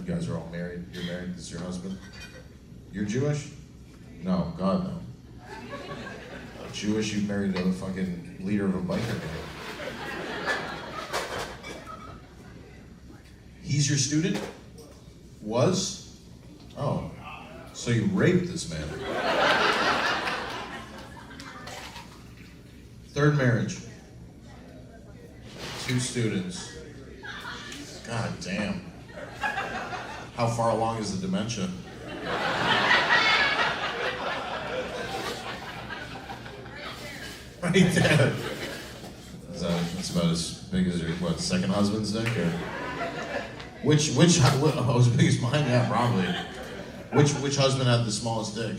You guys are all married. You're married. This is your husband. You're Jewish? No, God no. Jewish, you married a fucking leader of a biker gang. He's your student? Was? Oh. So you raped this man. Third marriage. 2 students. God damn. How far along is the dementia? Right there. That's about as big as your, what, second husband's dick? Or? Which, oh, as big as mine? Yeah, probably. Which husband had the smallest dick?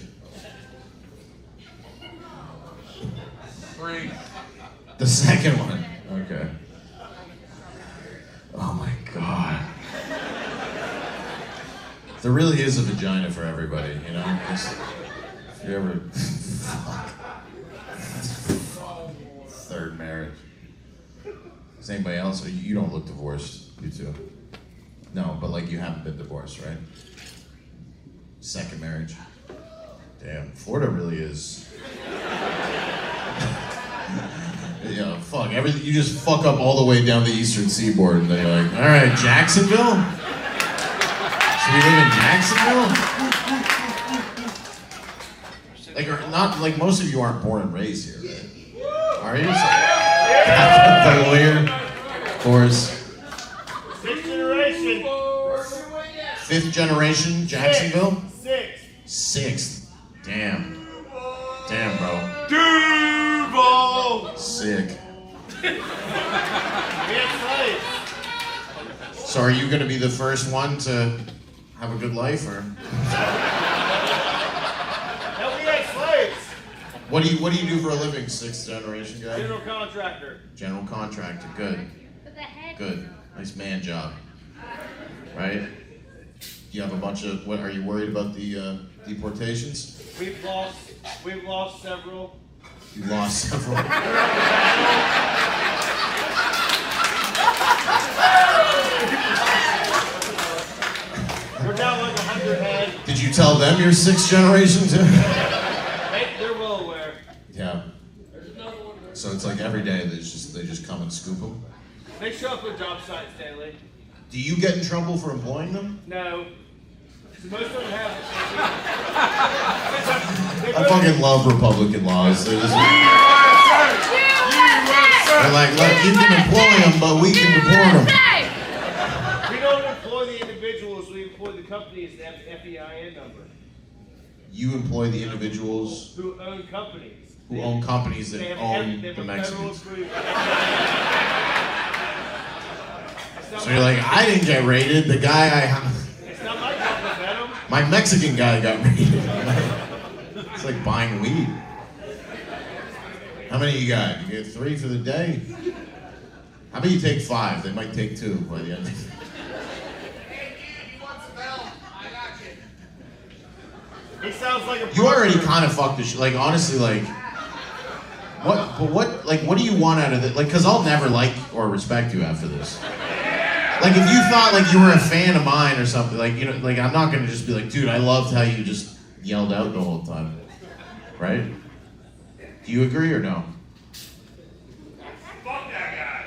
3. The second one. Okay. Oh my God. There really is a vagina for everybody, you know? If you ever... Fuck. Third marriage. Is anybody else? You don't look divorced, you two. No, but like you haven't been divorced, right? Second marriage. Damn, Florida really is... Yeah, fuck, everything, you just fuck up all the way down the eastern seaboard and then you're like, all right, Jacksonville? Should we live in Jacksonville? Like, or not, like most of you aren't born and raised here, right? Are you? The lawyer, of course. 6th generation. 5th generation, Jacksonville? 6th. 6th. Damn. Damn, bro. Duval! Sick. We had slaves. So are you gonna be the first one to have a good life, or? Hell, we had slaves. What do you do for a living, 6th generation guy? General contractor. General contractor, good. Good. Nice man job. Right? You have a bunch of, what, are you worried about the deportations? We've lost several. You lost several. We're down like 100 head. Did you tell them you're 6th generation too? They're well aware. Yeah. So it's like every day they just come and scoop them? They show up at job sites daily. Do you get in trouble for employing them? No. Most of them have. I fucking love Republican laws. They're just they're like, look, you can employ them, but we can deport them. We don't employ the individuals, we employ the companies that have the FEIN number. You employ the individuals Who own companies. who own companies that They have own they have the a Mexicans. federal approved. So you're like, I didn't get raided. The guy It's not my job to vet them. my Mexican guy got raided. It's like buying weed. How many you got? You get 3 for the day? How about you take 5? They might take 2 by the end of it. He sounds like a You already kind of fucked the shit. Like, honestly, like, what do you want out of it? Like, cause I'll never like or respect you after this. Like, if you thought like you were a fan of mine or something, like, you know, like I'm not gonna just be like, dude, I loved how you just yelled out the whole time, right? Do you agree or no? Fuck that guy.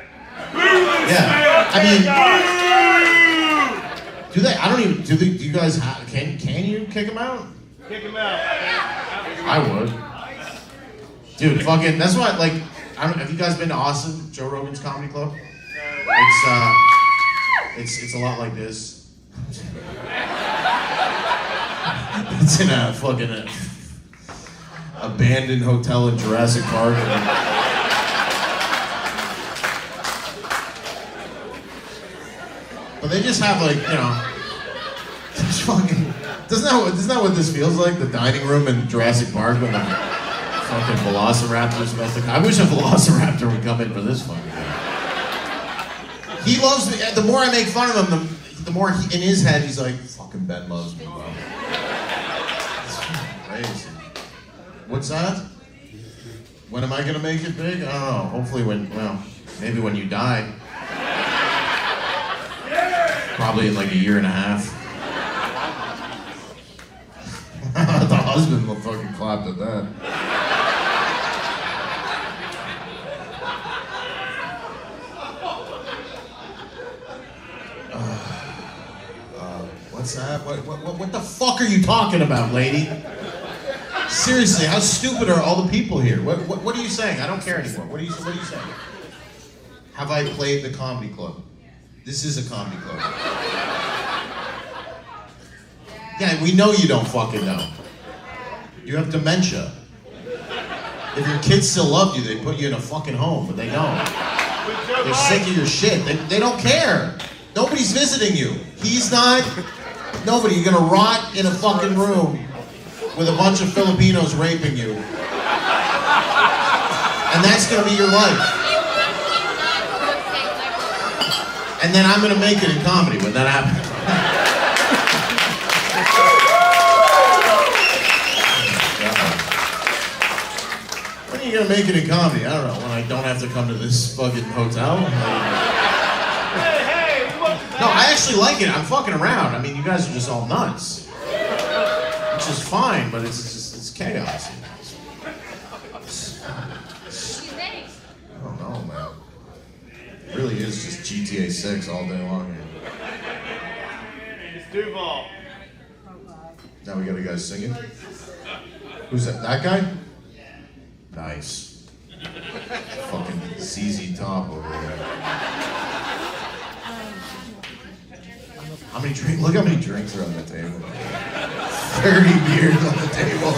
Yeah, I mean, do they? I don't even. Do you guys have? Can you kick him out? Kick him out. I would. Dude, fucking. That's why. Like, I don't. Have you guys been to Austin, Joe Rogan's Comedy Club? It's a lot like this. It's in a fucking abandoned hotel in Jurassic Park. But they just have like, you know, just fucking. Isn't that what this feels like? The dining room in Jurassic Park when the fucking velociraptors must have. I wish a velociraptor would come in for this fucking thing. He loves me. The more I make fun of him, the more he, in his head he's like, fucking Ben loves me, bro. It's crazy. What's that? When am I gonna make it big? I don't know. Hopefully maybe when you die. Probably in like a year and a half. husband fucking clapped at that. What's that? What the fuck are you talking about, lady? Seriously, how stupid are all the people here? What are you saying? I don't care anymore. What are you saying? Have I played the comedy club? This is a comedy club. Yeah, we know you don't fucking know. You have dementia. If your kids still love you, they put you in a fucking home, but they don't. They're sick of your shit. They don't care. Nobody's visiting you. He's not. Nobody. You're gonna rot in a fucking room with a bunch of Filipinos raping you. And that's gonna be your life. And then I'm gonna make it in comedy when that happens. When are you gonna make it in comedy? I don't know. When I don't have to come to this fucking hotel? No, I actually like it. I'm fucking around. I mean, you guys are just all nuts. Which is fine, but it's chaos. I don't know, man. It really is just GTA 6 all day long. It's Duval. Now we got a guy singing. Who's that? That guy? Nice. Fucking ZZ Top over there. How many drinks? Look how many drinks are on the table. 30 beers on the table.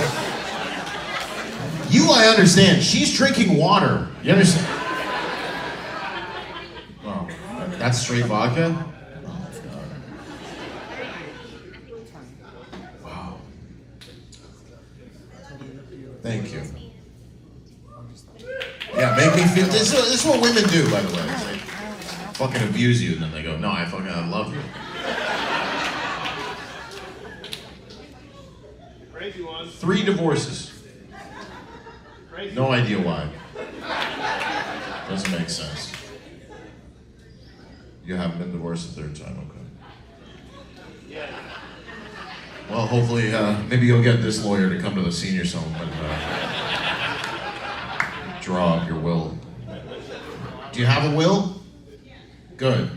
You, I understand. She's drinking water. You understand? Oh, that's straight vodka? Oh, God. Wow. Thank you. Yeah, make me feel. This is what women do, by the way. It's like, fucking abuse you, and then they go, no, I love you. Crazy one. 3 divorces. Crazy. No idea why. Doesn't make sense. You haven't been divorced the 3rd time, okay. Yeah. Well, hopefully, maybe you'll get this lawyer to come to the seniors home and draw up your will. Do you have a will? Good.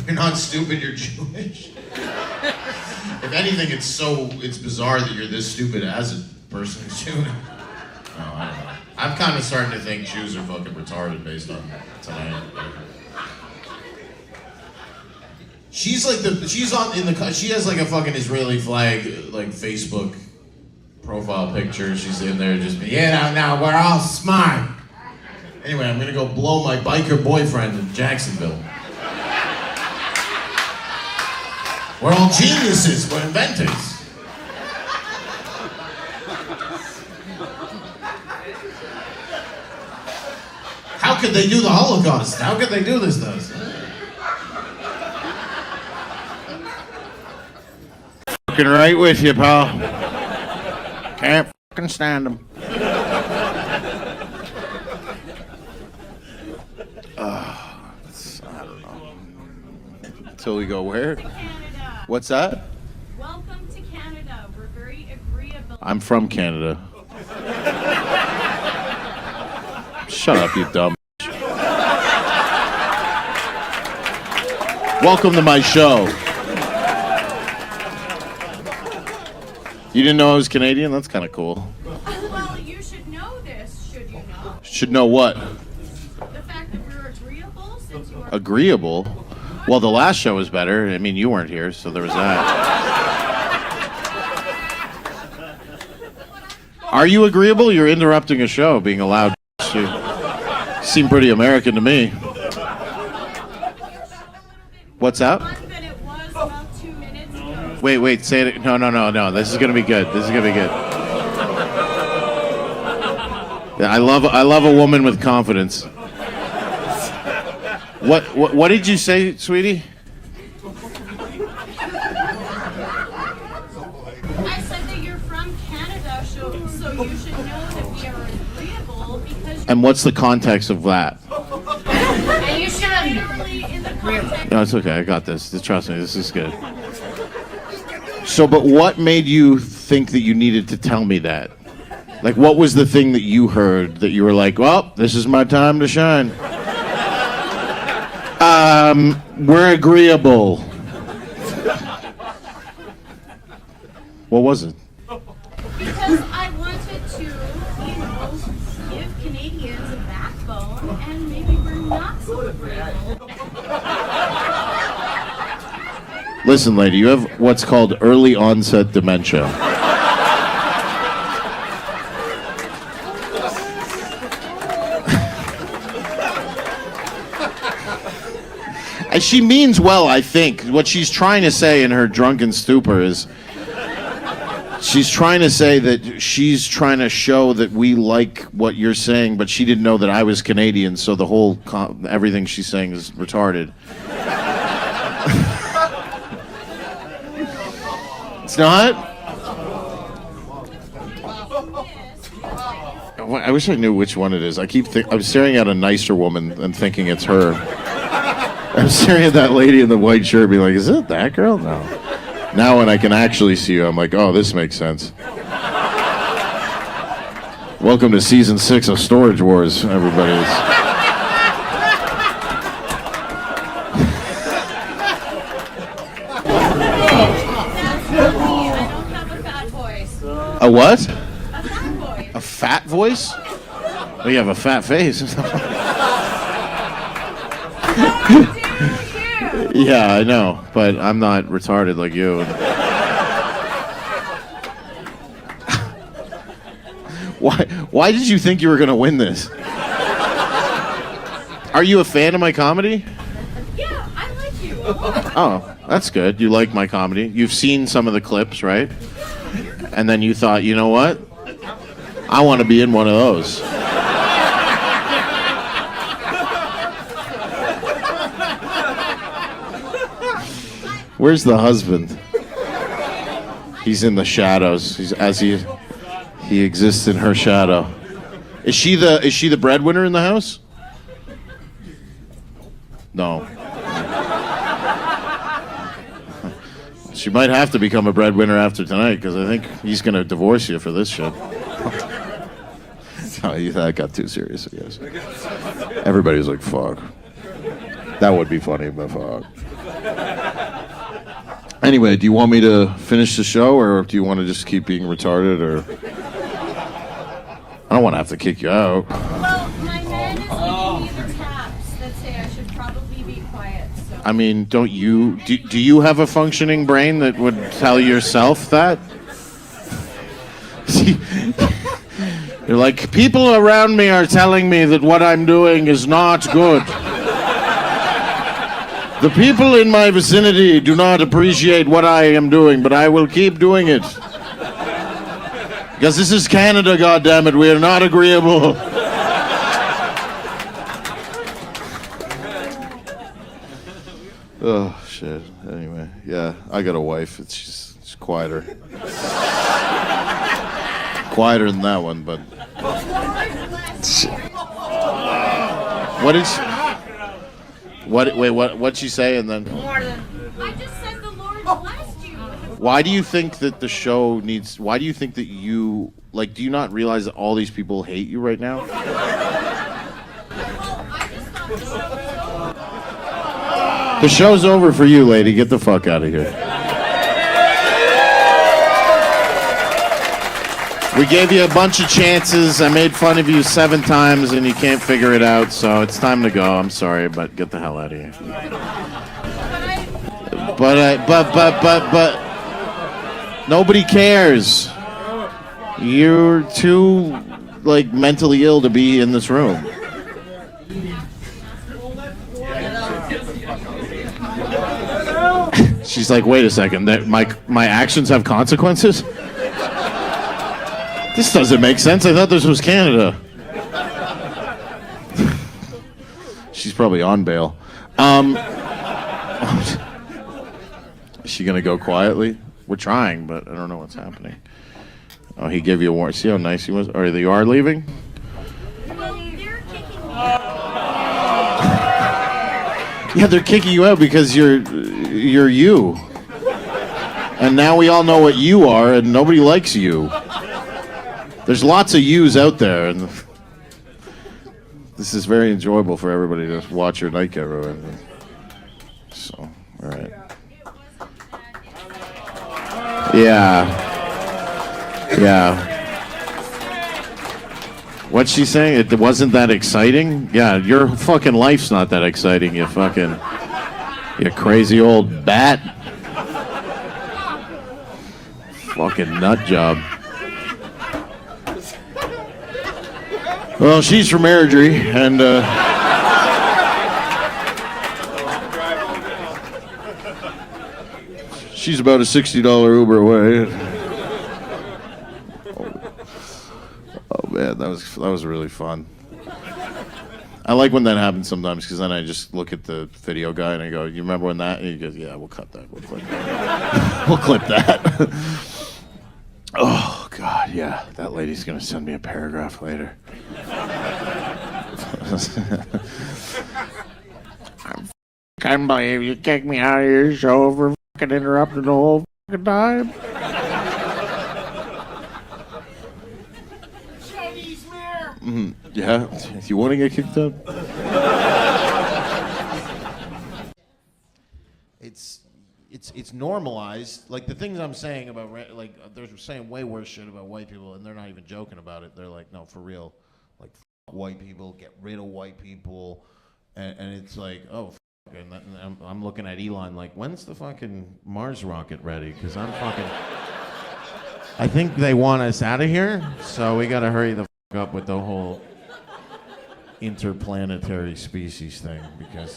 You're not stupid, you're Jewish. If anything, it's bizarre that you're this stupid as a person who's Jewish. No, I don't know. I'm kind of starting to think Jews are fucking retarded based on tonight. She's like she has like a fucking Israeli flag, like Facebook profile picture. She's in there just, now we're all smart. Anyway, I'm gonna go blow my biker boyfriend in Jacksonville. We're all geniuses, we're inventors. How could they do the Holocaust? How could they do this to us? Fucking right with you, pal. Can't fucking stand them. I don't know. Until we go where? Canada. What's that? Welcome to Canada. We're very agreeable. I'm from Canada. Shut up, you dumb. Welcome to my show. You didn't know I was Canadian? That's kind of cool. Well, you should know this, should you not? Should know what? The fact that we're agreeable since you are... Agreeable? Well, the last show was better. I mean, you weren't here, so there was that. Are you agreeable? You're interrupting a show, being allowed to seem pretty American to me. What's that? Than it was about 2 minutes ago. Wait, say it. No. This is gonna be good. This is gonna be good. Yeah, I love a woman with confidence. What did you say, sweetie? I said that you're from Canada, so you should know that we are agreeable because And what's the context of that? I you should have literally in the context. No, it's okay. I got this. Trust me, this is good. So, but what made you think that you needed to tell me that? Like, what was the thing that you heard that you were like, well, this is my time to shine? We're agreeable. What was it? Because I wanted to, give Canadians a backbone, and maybe we're not so agreeable. Listen, lady, you have what's called early onset dementia. And she means well, I think. What she's trying to say in her drunken stupor is she's trying to say that she's trying to show that we like what you're saying, but she didn't know that I was Canadian, so the whole everything she's saying is retarded. It's not? I wish I knew which one it is. I'm staring at a nicer woman and thinking it's her. I'm staring at that lady in the white shirt being like, is it that girl? No. Now when I can actually see you, I'm like, oh, this makes sense. Welcome to season 6 of Storage Wars, everybody. A what? A fat voice. A fat voice? Oh, you have a fat face. Yeah, I know, but I'm not retarded like you. Why did you think you were going to win this? Are you a fan of my comedy? Yeah, I like you a lot. Oh, that's good. You like my comedy. You've seen some of the clips, right? And then you thought, you know what? I want to be in one of those. Where's the husband? He's in the shadows. He exists in her shadow. Is she the breadwinner in the house? No. She might have to become a breadwinner after tonight, because I think he's going to divorce you for this shit. Oh, that got too serious, I guess. Everybody was like, fuck. That would be funny, but fuck. Anyway, do you want me to finish the show, or do you want to just keep being retarded, or... I don't want to have to kick you out. Well, my man is giving me the taps that say I should probably be quiet, so... I mean, don't you... Do you have a functioning brain that would tell yourself that? See, you're like, people around me are telling me that what I'm doing is not good. The people in my vicinity do not appreciate what I am doing, but I will keep doing it. Because this is Canada, goddammit, we are not agreeable. Oh, shit. Anyway, yeah, I got a wife. She's quieter. Quieter than that one, but... What did she... What'd she say, and then... I just said the Lord blessed you. Why do you think that the show needs... Why do you think that you... Like, do you not realize that all these people hate you right now? Well, I just thought the show was over. The show's over for you, lady. Get the fuck out of here. We gave you a bunch of chances. I made fun of you 7 times, and you can't figure it out, so it's time to go. I'm sorry, but get the hell out of here. But nobody cares. You're too, like, mentally ill to be in this room. She's like, wait a second, my actions have consequences? This doesn't make sense. I thought this was Canada. She's probably on bail. Is she gonna go quietly? We're trying, but I don't know what's happening. Oh, he gave you a warning. See how nice he was? Or you are leaving? Well, they're kicking me out. Yeah, they're kicking you out because you're you. And now we all know what you are, and nobody likes you. There's lots of yous out there, and this is very enjoyable for everybody to watch your nightcap. So, all right. Yeah. What's she saying? It wasn't that exciting? Yeah, your fucking life's not that exciting, you crazy old bat. Fucking nut job. Well, she's from Airdrie, and she's about a $60 Uber away. Oh man, that was really fun. I like when that happens sometimes because then I just look at the video guy and I go, "You remember when that?" And he goes, "Yeah, we'll cut that. We'll clip that. We'll clip that." Oh God, yeah, that lady's gonna send me a paragraph later. I can't believe you kicked me out of your show for fucking interrupting the whole fucking time. Chinese mayor. Yeah, you want to get kicked out? It's normalized. Like the things I'm saying about they're saying way worse shit about white people, and they're not even joking about it. They're like, no, for real, like white people, get rid of white people, and it's like, oh. And I'm looking at Elon like, when's the fucking Mars rocket ready? Because I think they want us out of here, so we gotta hurry the up with the whole interplanetary species thing, because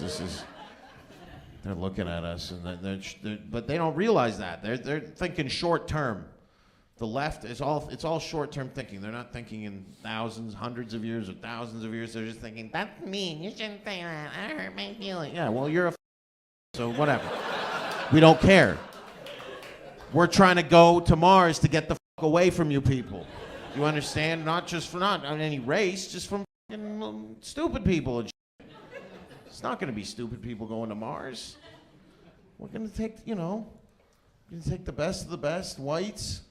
they're looking at us, and but they don't realize that. They're thinking short term. The left it's all short term thinking. They're not thinking in thousands, hundreds of years, or thousands of years. They're just thinking, that's mean, you shouldn't say that, I hurt my feelings. Yeah, well, you're a so whatever. We don't care. We're trying to go to Mars to get the away from you people. You understand? Not just for not on any race, just from stupid people and shit. It's not going to be stupid people going to Mars. We're going to take, we're going to take the best of the best, whites.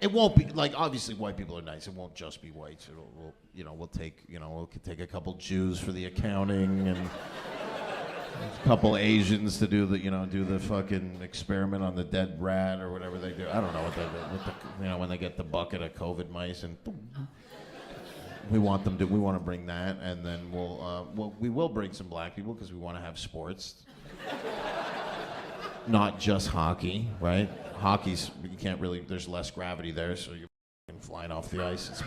It won't be like, obviously white people are nice. It won't just be whites. We'll take a couple Jews for the accounting, and a couple Asians to do the fucking experiment on the dead rat or whatever they do. I don't know what they do. When they get the bucket of COVID mice, and we want to bring that, and then we will bring some black people because we want to have sports. Not just hockey, right? Hockey's, you can't really, there's less gravity there, so you're flying off the ice. It's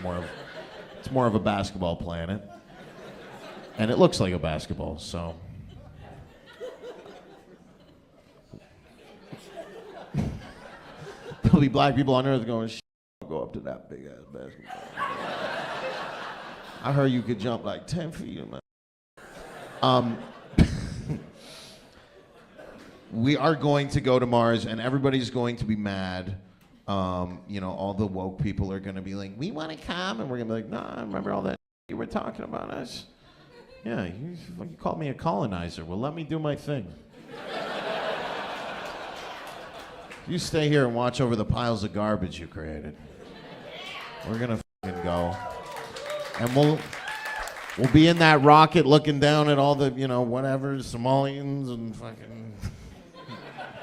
more of a basketball planet. And it looks like a basketball, so. There'll be black people on Earth going, I'll go up to that big ass basketball. I heard you could jump like 10 feet, man. We are going to go to Mars, and everybody's going to be mad. All the woke people are going to be like, we want to come, and we're going to be like, nah, remember all that you were talking about us? Yeah, you called me a colonizer. Well, let me do my thing. You stay here and watch over the piles of garbage you created. We're going to fucking go. And we'll be in that rocket looking down at all the, whatever, Somalians and fucking...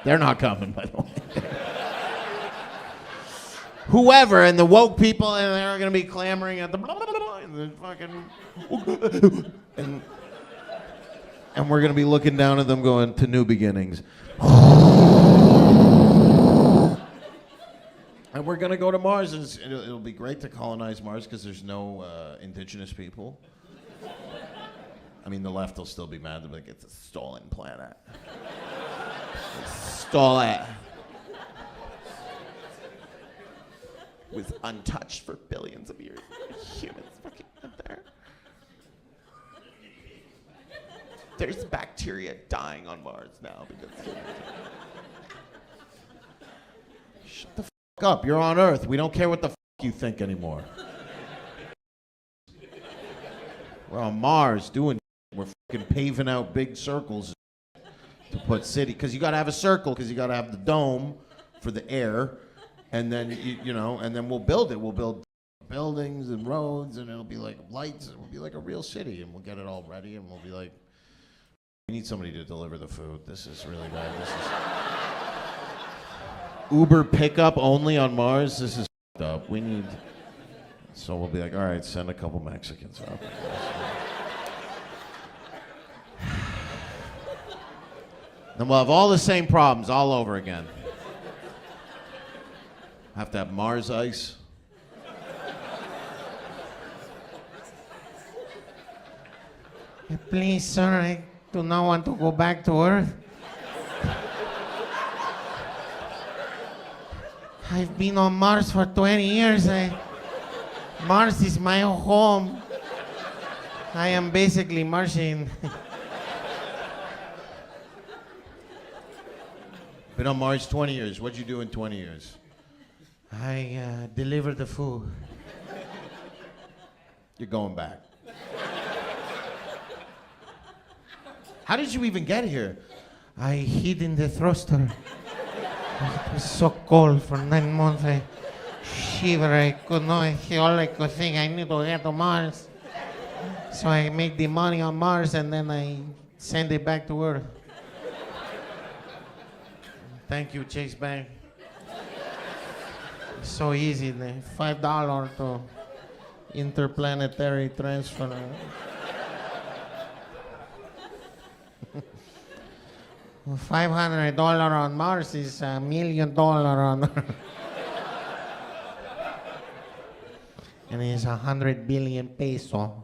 They're not coming, by the way. Whoever, and the woke people, and they're going to be clamoring at the blah, blah, blah, and the fucking... and we're going to be looking down at them going, to new beginnings. And we're going to go to Mars, and it'll be great to colonize Mars because there's no indigenous people. I mean, the left will still be mad. They'll be like, it's a stolen planet. Stole it. Was untouched for billions of years. Humans fucking up there. There's bacteria dying on Mars now because Shut the fuck up. You're on Earth. We don't care what the fuck you think anymore. We're on Mars doing. We're fucking paving out big circles to put city. Because you got to have a circle. Because you got to have the dome for the air, and then you know, and then we'll build it. We'll build buildings and roads, and it'll be like lights. It will be like a real city, and we'll get it all ready, and we'll be like, we need somebody to deliver the food. This is really bad. This is Uber pickup only on Mars. This is f***ed up. We need. So we'll be like, all right, send a couple Mexicans up. Then we'll have all the same problems all over again. Have to have Mars ice. Please, sir, I do not want to go back to Earth. I've been on Mars for 20 years. Mars is my home. I am basically Martian. Been on Mars 20 years. What'd you do in 20 years? I deliver the food. You're going back. How did you even get here? I hid in the thruster. It was so cold for 9 months. I shiver. I could not. All I could think, I need to get to Mars. So I make the money on Mars and then I send it back to Earth. Thank you, Chase Bank. It's so easy. The $5 to interplanetary transfer. $500 on Mars is $1 million on Earth. And it's 100 billion peso.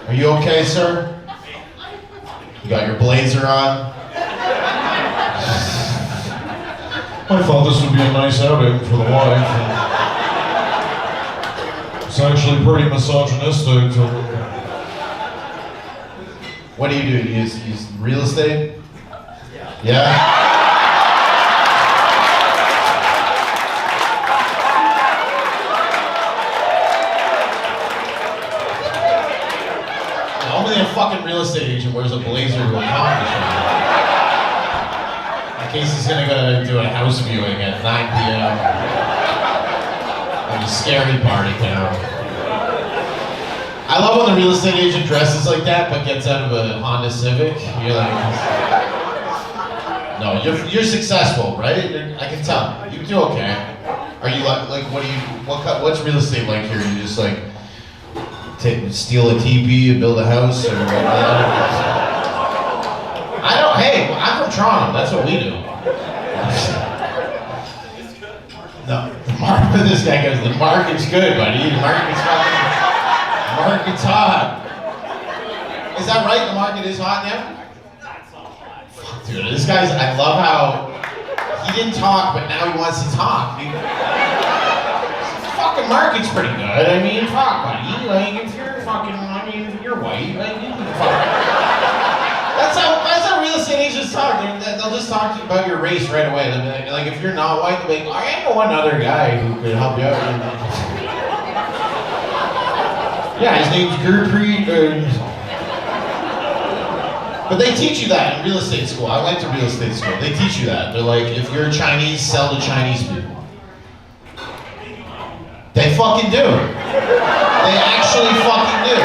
Are you okay, sir? You got your blazer on? I thought this would be a nice outing for the wife. It's actually pretty misogynistic. What do? You use real estate? Yeah? Only a fucking real estate agent wears a blazer to a comedy show. In case he's gonna go do a house viewing at 9 p.m. Like a scary party town. I love when the real estate agent dresses like that but gets out of a Honda Civic. You're like, no, you're successful, right? I can tell. You do okay. Are you like what's real estate like here? You just like steal a teepee and build a house, or what? Hey, I'm from Toronto. That's what we do. No, this guy goes, the market's good, buddy. The market's hot. Is that right? The market is hot now? Fuck, dude, this guy's, I love how he didn't talk, but now he wants to talk. The fucking market's pretty good. I mean, fuck, buddy. Like, if you're fucking, if you're white, like, That's how real estate agents talk. They'll just talk to you about your race right away. They'll be like, if you're not white, they'll be like, I know one other guy who could help you out. Yeah, his name's Gurpreet. But they teach you that in real estate school. I went to real estate school. They teach you that. They're like, if you're Chinese, sell to Chinese people. They fucking do. They actually fucking do.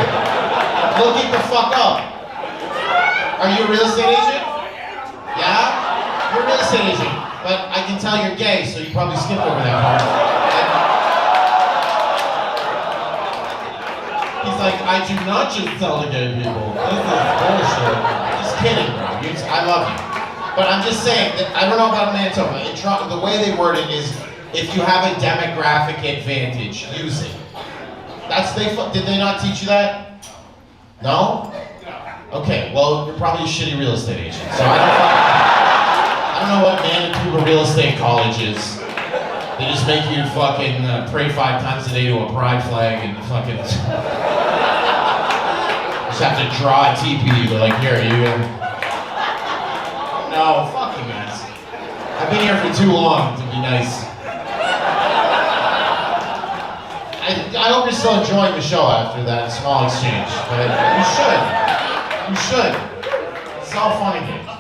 Look it the fuck up. Are you a real estate agent? Yeah? You're a real estate agent. But I can tell you're gay, so you probably skipped over that part. He's like, I do not just sell to gay people. This is bullshit. Just kidding, bro. I love you. But I'm just saying, that I don't know about Manitoba. The way they word it is, if you have a demographic advantage, use it. Did they not teach you that? No? Okay, well, you're probably a shitty real estate agent. So I don't know what Manitoba real estate college is. They just make you fucking pray 5 times a day to a pride flag and fucking just have to draw a teepee. They're like, here, you No, fuck you guys. I've been here for too long to be nice. I hope you're still enjoying the show after that small exchange, but you should. You should. It's all fun and games.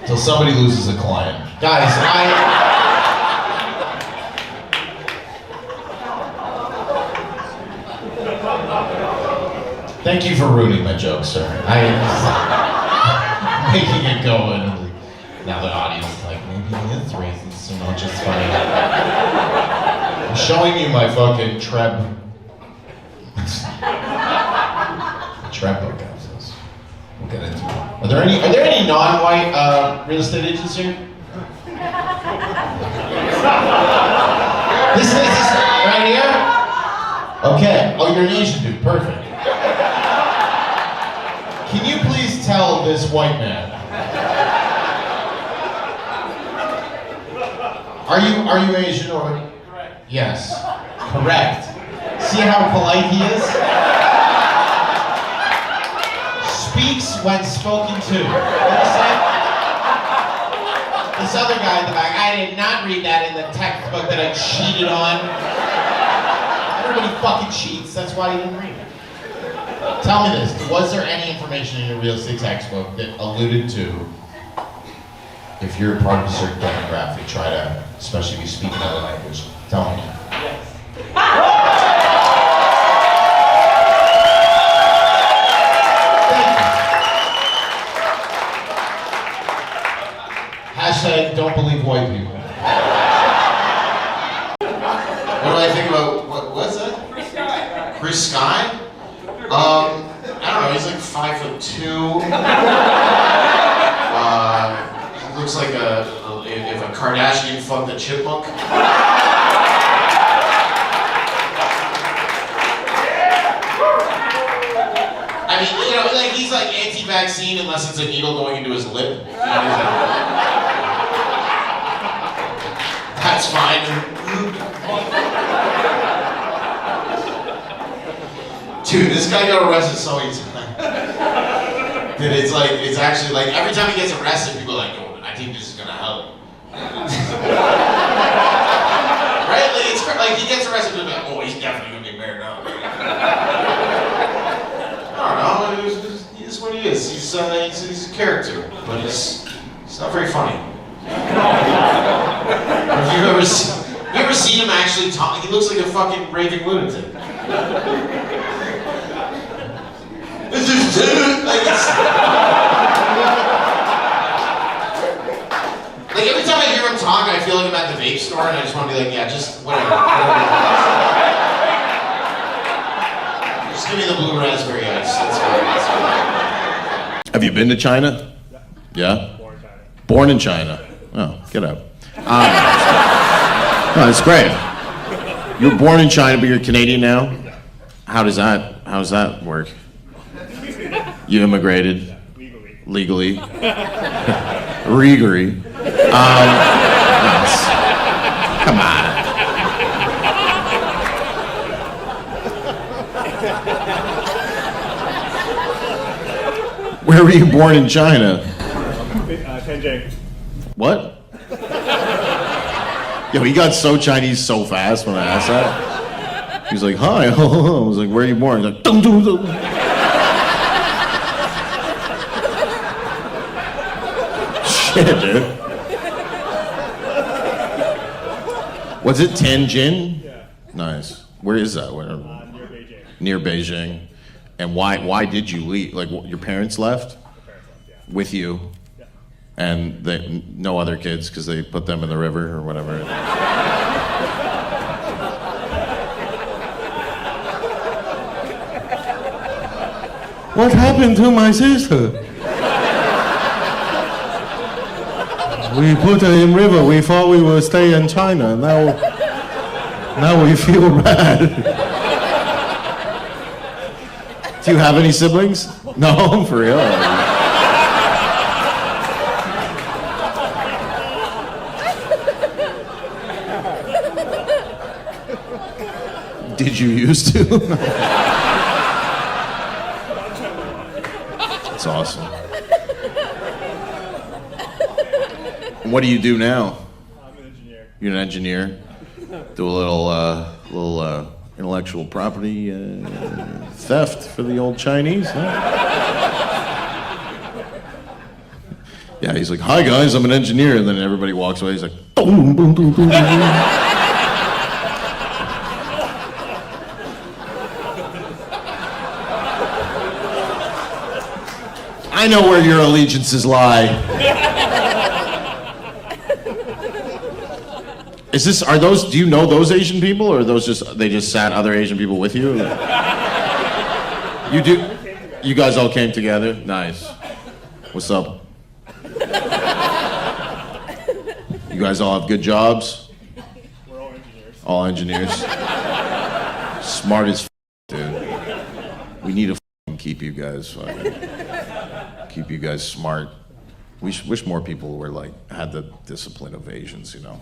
Till somebody loses a client. Guys, Thank you for ruining my joke, sir. Making it go and now the audience is like, maybe he is racist, so not just funny. I'm showing you my fucking Treb book houses. We'll get into it. Are there any non-white real estate agents here? This right here? Okay. Oh, you're an Asian dude. Perfect. Can you please tell this white man? Are you Asian or? Correct. Yes. Correct. See how polite he is? Speaks when spoken to. Understand? This other guy in the back, I did not read that in the textbook that I cheated on. Everybody fucking cheats, that's why you didn't read it. Tell me this, was there any information in your real estate textbook that alluded to if you're part of a certain demographic, try to, especially if you speak another language? Tell me. Yes. Hashtag don't believe white people. What do I think about, what's that? Chris Sky. Chris Sky? I don't know, he's like 5'2". He looks like if a Kardashian fucked a chipmunk. I mean, you know, like he's like anti-vaccine unless it's a needle going into his lip. You know, that's fine. Dude, this guy got arrested so many times. That it's actually like, every time he gets arrested, people are like, oh, I think this is gonna help. Right? Like he gets arrested, and like, oh, he's definitely gonna get married now. I don't know, he's what he is. He's a character, but he's not very funny. Have you ever seen him actually talk? He looks like a fucking raving lunatic. Like every time I hear him talk, I feel like I'm at the vape store and I just want to be like, yeah, just whatever. Just give me the blue raspberry ice. That's fine. Have you been to China? Yeah? Born in China. Oh, get out. No, it's great. You were born in China, but you're Canadian now? How does that work? You immigrated? Legally. Regally. Nice. Come on. Where were you born in China? Tianjin. What? Yo, he got so Chinese so fast when I asked that. He was like, hi. I was like, where are you born? He's like, dum, dum, dum. Shit, dude. Was it Tianjin? Yeah. Nice. Where is that? Near Beijing. Near Beijing. And why did you leave? Like, your parents left? The parents left, yeah. With you? Yeah. And no other kids because they put them in the river or whatever. What happened to my sister? We put her in river. We thought we would stay in China. Now we feel bad. Do you have any siblings? No, for real. Did you used to? That's awesome. And what do you do now? I'm an engineer. You're an engineer. Do a little intellectual property theft for the old Chinese, huh? Yeah, he's like, hi guys, I'm an engineer, and then everybody walks away. He's like, boom, boom, boom, boom, boom. I know where your allegiances lie. Do you know those Asian people, or are they just sat other Asian people with you? You do? You guys all came together? Nice. What's up? You guys all have good jobs? We're all engineers. All engineers? Smart as dude. We need to keep you guys smart. Wish more people were had the discipline of Asians, you know.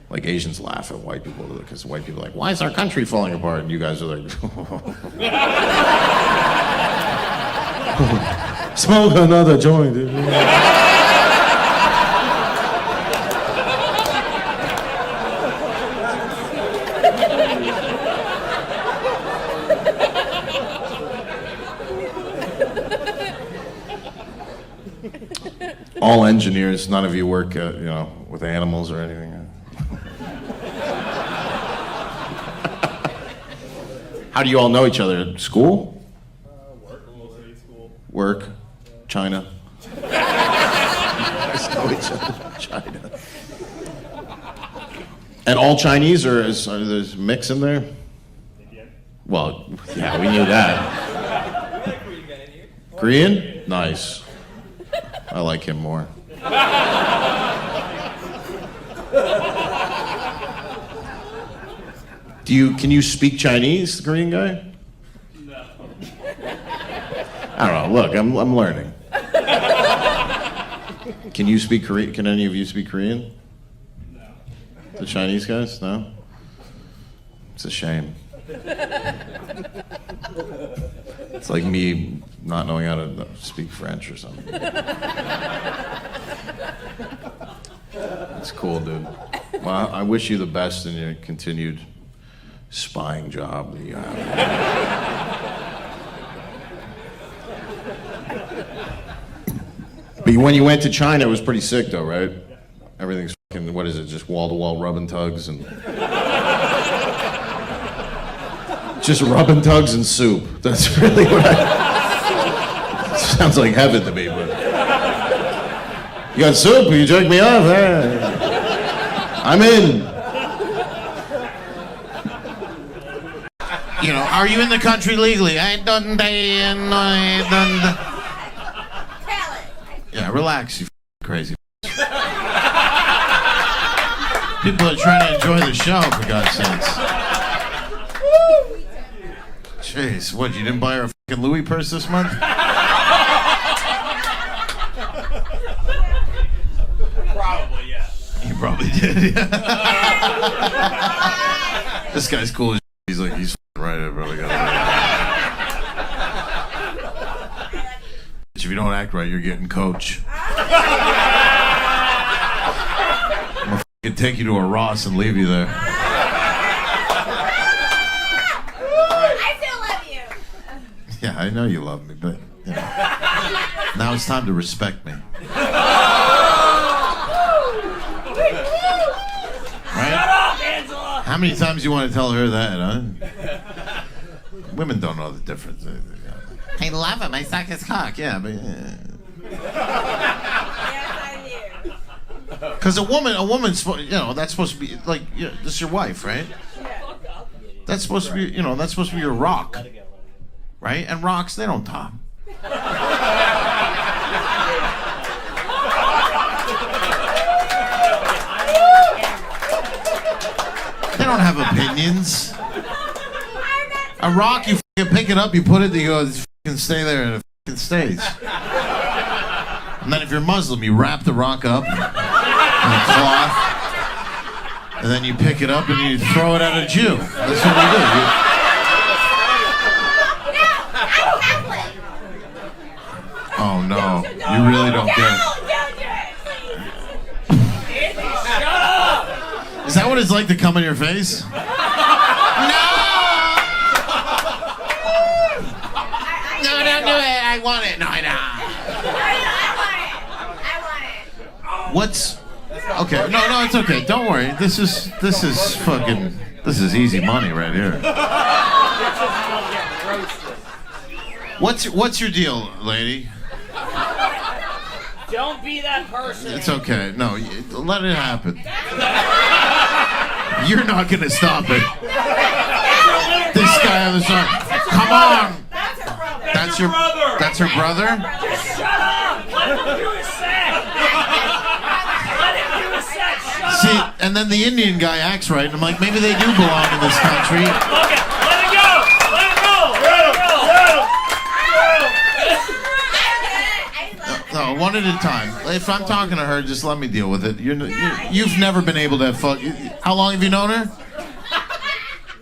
Like Asians laugh at white people because white people are like, why is our country falling apart? And you guys are like, smoke another joint. All engineers, none of you work, with animals or anything. How do you all know each other? School? Work, mostly school. Work? China? You guys know each other in China. And all Chinese, or is there's mix in there? Indian. Well, yeah, we knew that. Korean? Nice. I like him more. Can you speak Chinese, the Korean guy? No. I don't know. Look, I'm learning. Can you speak Korean? Can any of you speak Korean? No. The Chinese guys? No? It's a shame. It's like me not knowing how to speak French or something. It's cool, dude. Well, I wish you the best in your continued spying job that you have. But when you went to China, it was pretty sick, though, right? Everything's fucking, what is it, just wall-to-wall rubbing tugs and... Just rubbing tugs and soup. That's really what sounds like heaven to me, but... You got soup? Will you jerk me off? I'm in. You know, are you in the country legally? I don't. Yeah, relax, you crazy. People are trying to enjoy the show, for God's sakes. Jeez, what, you didn't buy her a fucking Louis purse this month? Probably, yeah. You probably did, yeah. This guy's cool as shit. He's like, he's right, I probably got it. If you don't act right, you're getting coach. I'm gonna fucking take you to a Ross and leave you there. I still love you. Yeah, I know you love me, but you know. Now it's time to respect me. Right? Shut up, Angela! How many times you want to tell her that, huh? Women don't know the difference. I love him. I suck his cock. Yeah, but... Yes, I do. Because a woman's, that's supposed to be, like, this is your wife, right? Yeah. That's supposed to be, that's supposed to be your rock. Right? And rocks, they don't talk. They don't have opinions. A rock, you fucking pick it up, you put it, you go, fucking stay there, and it fucking stays. And then if you're Muslim, you wrap the rock up in a cloth, and then you pick it up and you throw it at a Jew. That's what we do. really don't get it. Don't do it, please. Is that what it's like to come in your face? No! No, don't do it. I want it. No, I don't. I want it. What's... Okay, no, it's okay. Don't worry. This is fucking... This is easy money right here. What's your deal, lady? Don't be that person. It's okay. No, let it happen. You're not gonna stop it. This guy on the side. Come on. That's your brother. That's her brother? Just shut up. Let him do his set. Let him do his set. Shut See, up. and then the Indian guy acts right. And I'm like, maybe they do belong in this country. Okay, let it go. Let it go. Let it go. No, one at a time. If I'm talking to her, just let me deal with it. You've never been able to have fun. How long have you known her?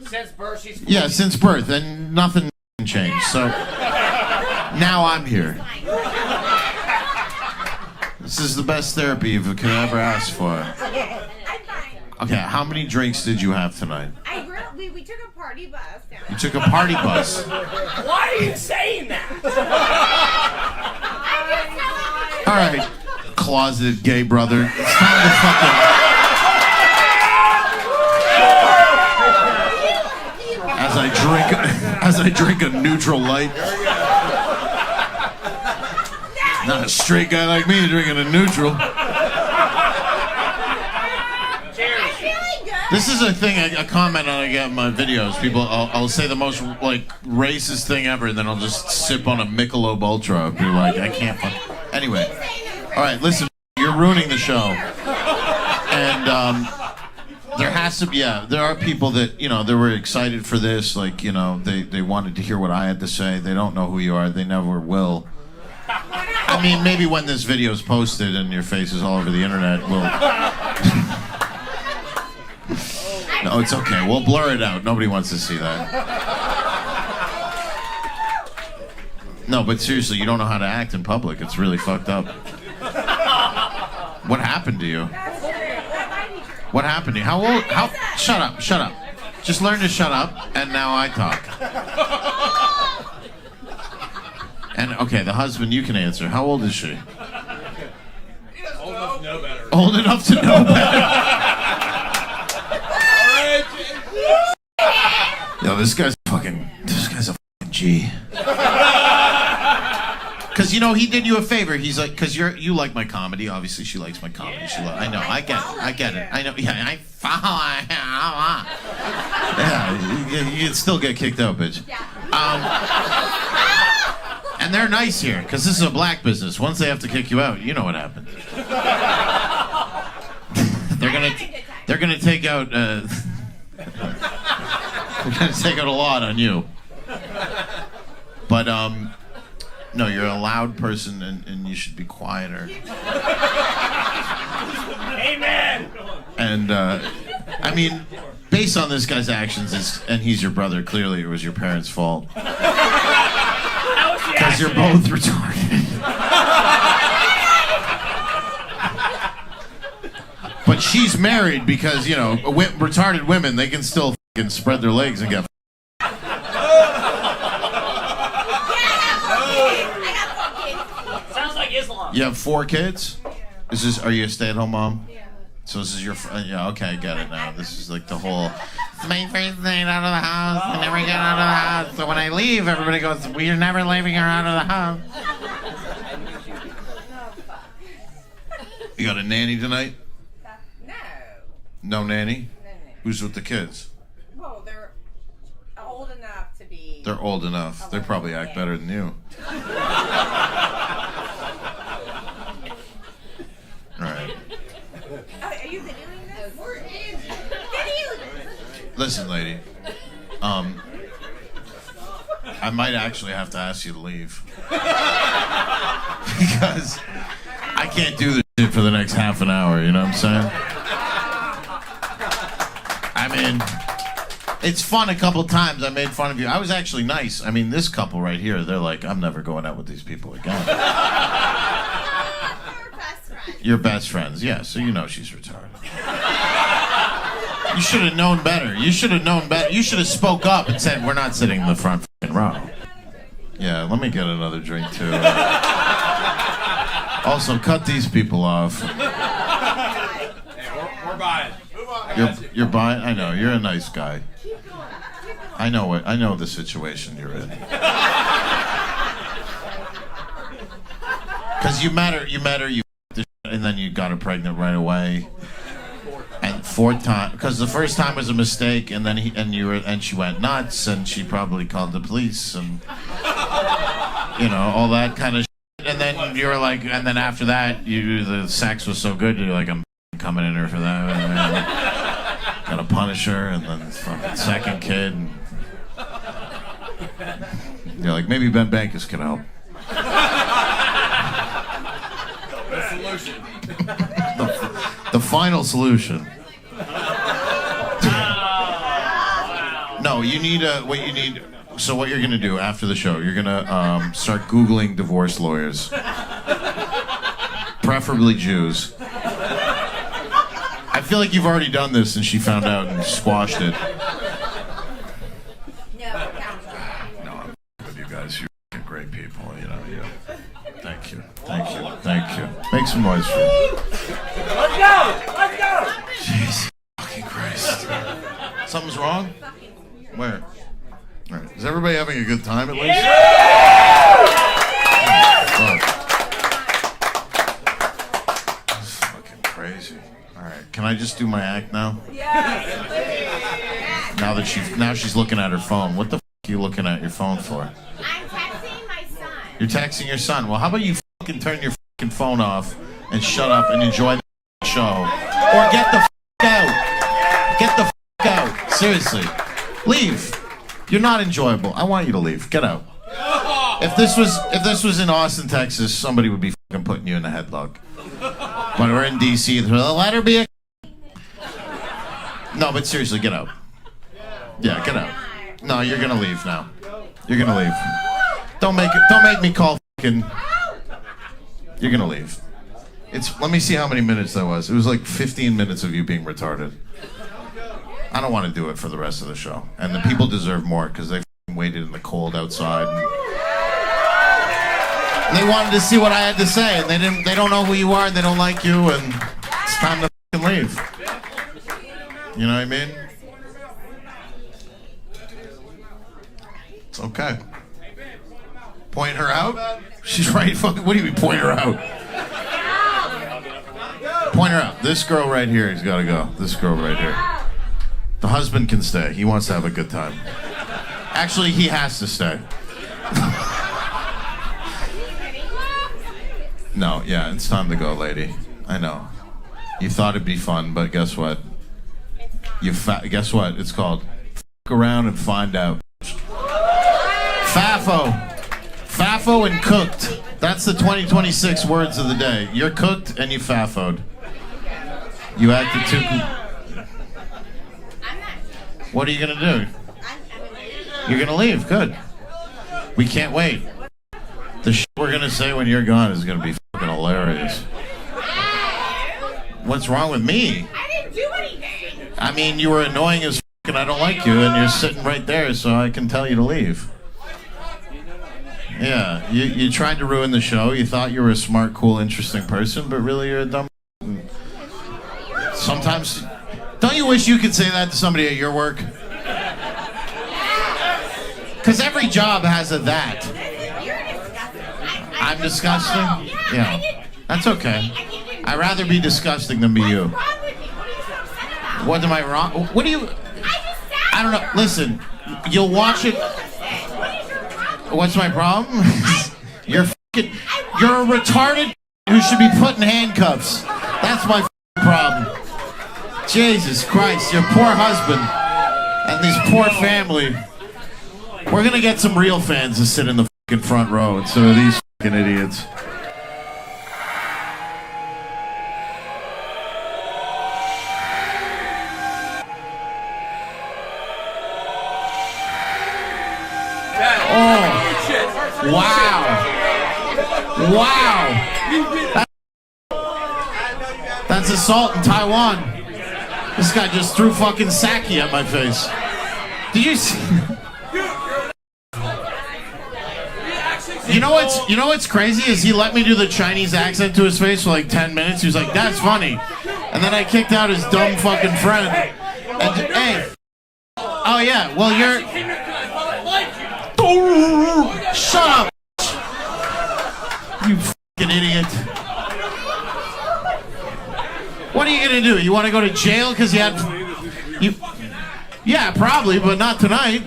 Since birth, she's Yeah, since birth, and nothing changed. So now I'm here. This is the best therapy you could ever ask for. I'm fine. Okay, how many drinks did you have tonight? We took a party bus down. You took a party bus. Why are you saying that? All right, closeted gay brother. It's time to fucking... As I drink a neutral light. Not a straight guy like me drinking a neutral. This is a thing, a comment I get in my videos. People, I'll say the most like racist thing ever, and then I'll just sip on a Michelob Ultra and be like, I can't. Anyway, all right, listen, you're ruining the show, and there has to be, there are people that they were excited for this, like they wanted to hear what I had to say. They don't know who you are. They never will. I mean, maybe when this video is posted and your face is all over the internet, we'll. No, it's okay. We'll blur it out. Nobody wants to see that. No, but seriously, you don't know how to act in public. It's really fucked up. What happened to you? What happened to you? How old? Shut up. Shut up. Just learn to shut up, and now I talk. And, okay, the husband, you can answer. How old is she? Old enough to know better. Old enough to know better. Yo, this guy's a fucking G. Because, he did you a favor. He's like, because you like my comedy. Obviously, she likes my comedy. I know. I get it. I know. Yeah, I follow. Yeah, you can still get kicked out, bitch. And they're nice here, because this is a black business. Once they have to kick you out, you know what happens. They're gonna take out. They're gonna take out a lot on you. But no, you're a loud person, and you should be quieter. Amen. And I mean, based on this guy's actions, and he's your brother. Clearly, it was your parents' fault. Because you're both retarded. But she's married because, retarded women, they can still fucking spread their legs and get I got 4 kids. Sounds like Islam. You have 4 kids? Are you a stay-at-home mom? Yeah. So this is your, yeah, okay, I get it now. This is like the whole, it's my first night out of the house, I never get out of the house. So when I leave, everybody goes, we're never leaving her out of the house. You got a nanny tonight? No. No nanny? No. Who's with the kids? Well, they're old enough to be. They're old enough. They probably act better than you. All right. Are you videoing this? We're videoing. Listen, lady. I might actually have to ask you to leave. Because I can't do this shit for the next half an hour, you know what I'm saying? I mean, it's fun a couple times. I made fun of you. I was actually nice. I mean, this couple right here, they're like, I'm never going out with these people again. Your best friends, yeah, so you know she's retarded. You should have known better. You should have known better. You should have spoke up and said, we're not sitting in the front fucking row. Yeah, let me get another drink, too. Also, cut these people off. Hey, we're buying. You're buying? I know, you're a nice guy. I know the situation you're in. Because you met her, and then you got her pregnant right away. And fourth time, because the first time was a mistake, and then she went nuts, and she probably called the police, and all that kind of shit. And then you were like, and then after that, the sex was so good, you're like, I'm coming in her for that, and then gotta punish her, and then fucking second kid, and you're like, maybe Bankas can help. The solution. The final solution. No, you need so what you're gonna do after the show, you're gonna start Googling divorce lawyers. Preferably Jews. I feel like you've already done this and she found out and squashed it. No, I'm with you guys. You're great people, yeah. Thank you. Make some noise for me. Let's go! Jesus fucking Christ. Something's wrong? Where? All right. Is everybody having a good time at least? This is fucking crazy. All right. Can I just do my act now? Yes. Now she's looking at her phone. What the f*** are you looking at your phone for? I'm texting my son. You're texting your son. Well, how about you fucking turn your fucking phone off and shut up and enjoy the show? Or get the f*** out. Get the f*** out. Seriously. Leave. You're not enjoyable. I want you to leave. Get out. If this was in Austin, Texas, somebody would be fucking putting you in a headlock. But we're in DC. Let her be a... No, but seriously, get out. Yeah, get out. No, you're gonna leave now. You're gonna leave. Don't make me call fucking... You're gonna leave. Let me see how many minutes that was. It was like 15 minutes of you being retarded. I don't want to do it for the rest of the show. And the people deserve more because they waited in the cold outside. And they wanted to see what I had to say. And they don't know who you are. They don't like you. And it's time to leave. You know what I mean? It's okay. Point her out? She's right. Fucking. What do you mean point her out? Point her out. This girl right here has got to go. This girl right here. The husband can stay. He wants to have a good time. Actually, he has to stay. No, yeah, it's time to go, lady. I know. You thought it'd be fun, but guess what? Guess what? It's called f*** around and find out. Fafo. Fafo and cooked. That's the 2026 words of the day. You're cooked and you fafoed. You acted too... What are you gonna do? You're gonna leave. Good. We can't wait. The shit we're gonna say when you're gone is gonna be fucking hilarious. What's wrong with me? I didn't do anything. I mean, you were annoying as fuck and I don't like you, and you're sitting right there, so I can tell you to leave. Yeah, you tried to ruin the show. You thought you were a smart, cool, interesting person, but really you're a dumb. Sometimes. Don't you wish you could say that to somebody at your work? Because every job has a that. I'm disgusting? Yeah. That's okay. I'd rather be disgusting than be you. What am I wrong? What do you... I don't know. Listen, you'll watch it... What's my problem? You're a retarded who should be put in handcuffs. That's my problem. Jesus Christ, your poor husband and this poor family. We're gonna get some real fans to sit in the fucking front row instead of these fucking idiots. Oh, wow. Wow. That's assault in Taiwan. This guy just threw fucking sake at my face. Did you see? You know what's crazy is he let me do the Chinese accent to his face for like 10 minutes. He was like, "That's funny," and then I kicked out his dumb fucking friend. And hey, oh yeah, well you're. Shut up, you fucking idiot. What are you gonna do? You want to go to jail because you had you? Yeah, probably, but not tonight.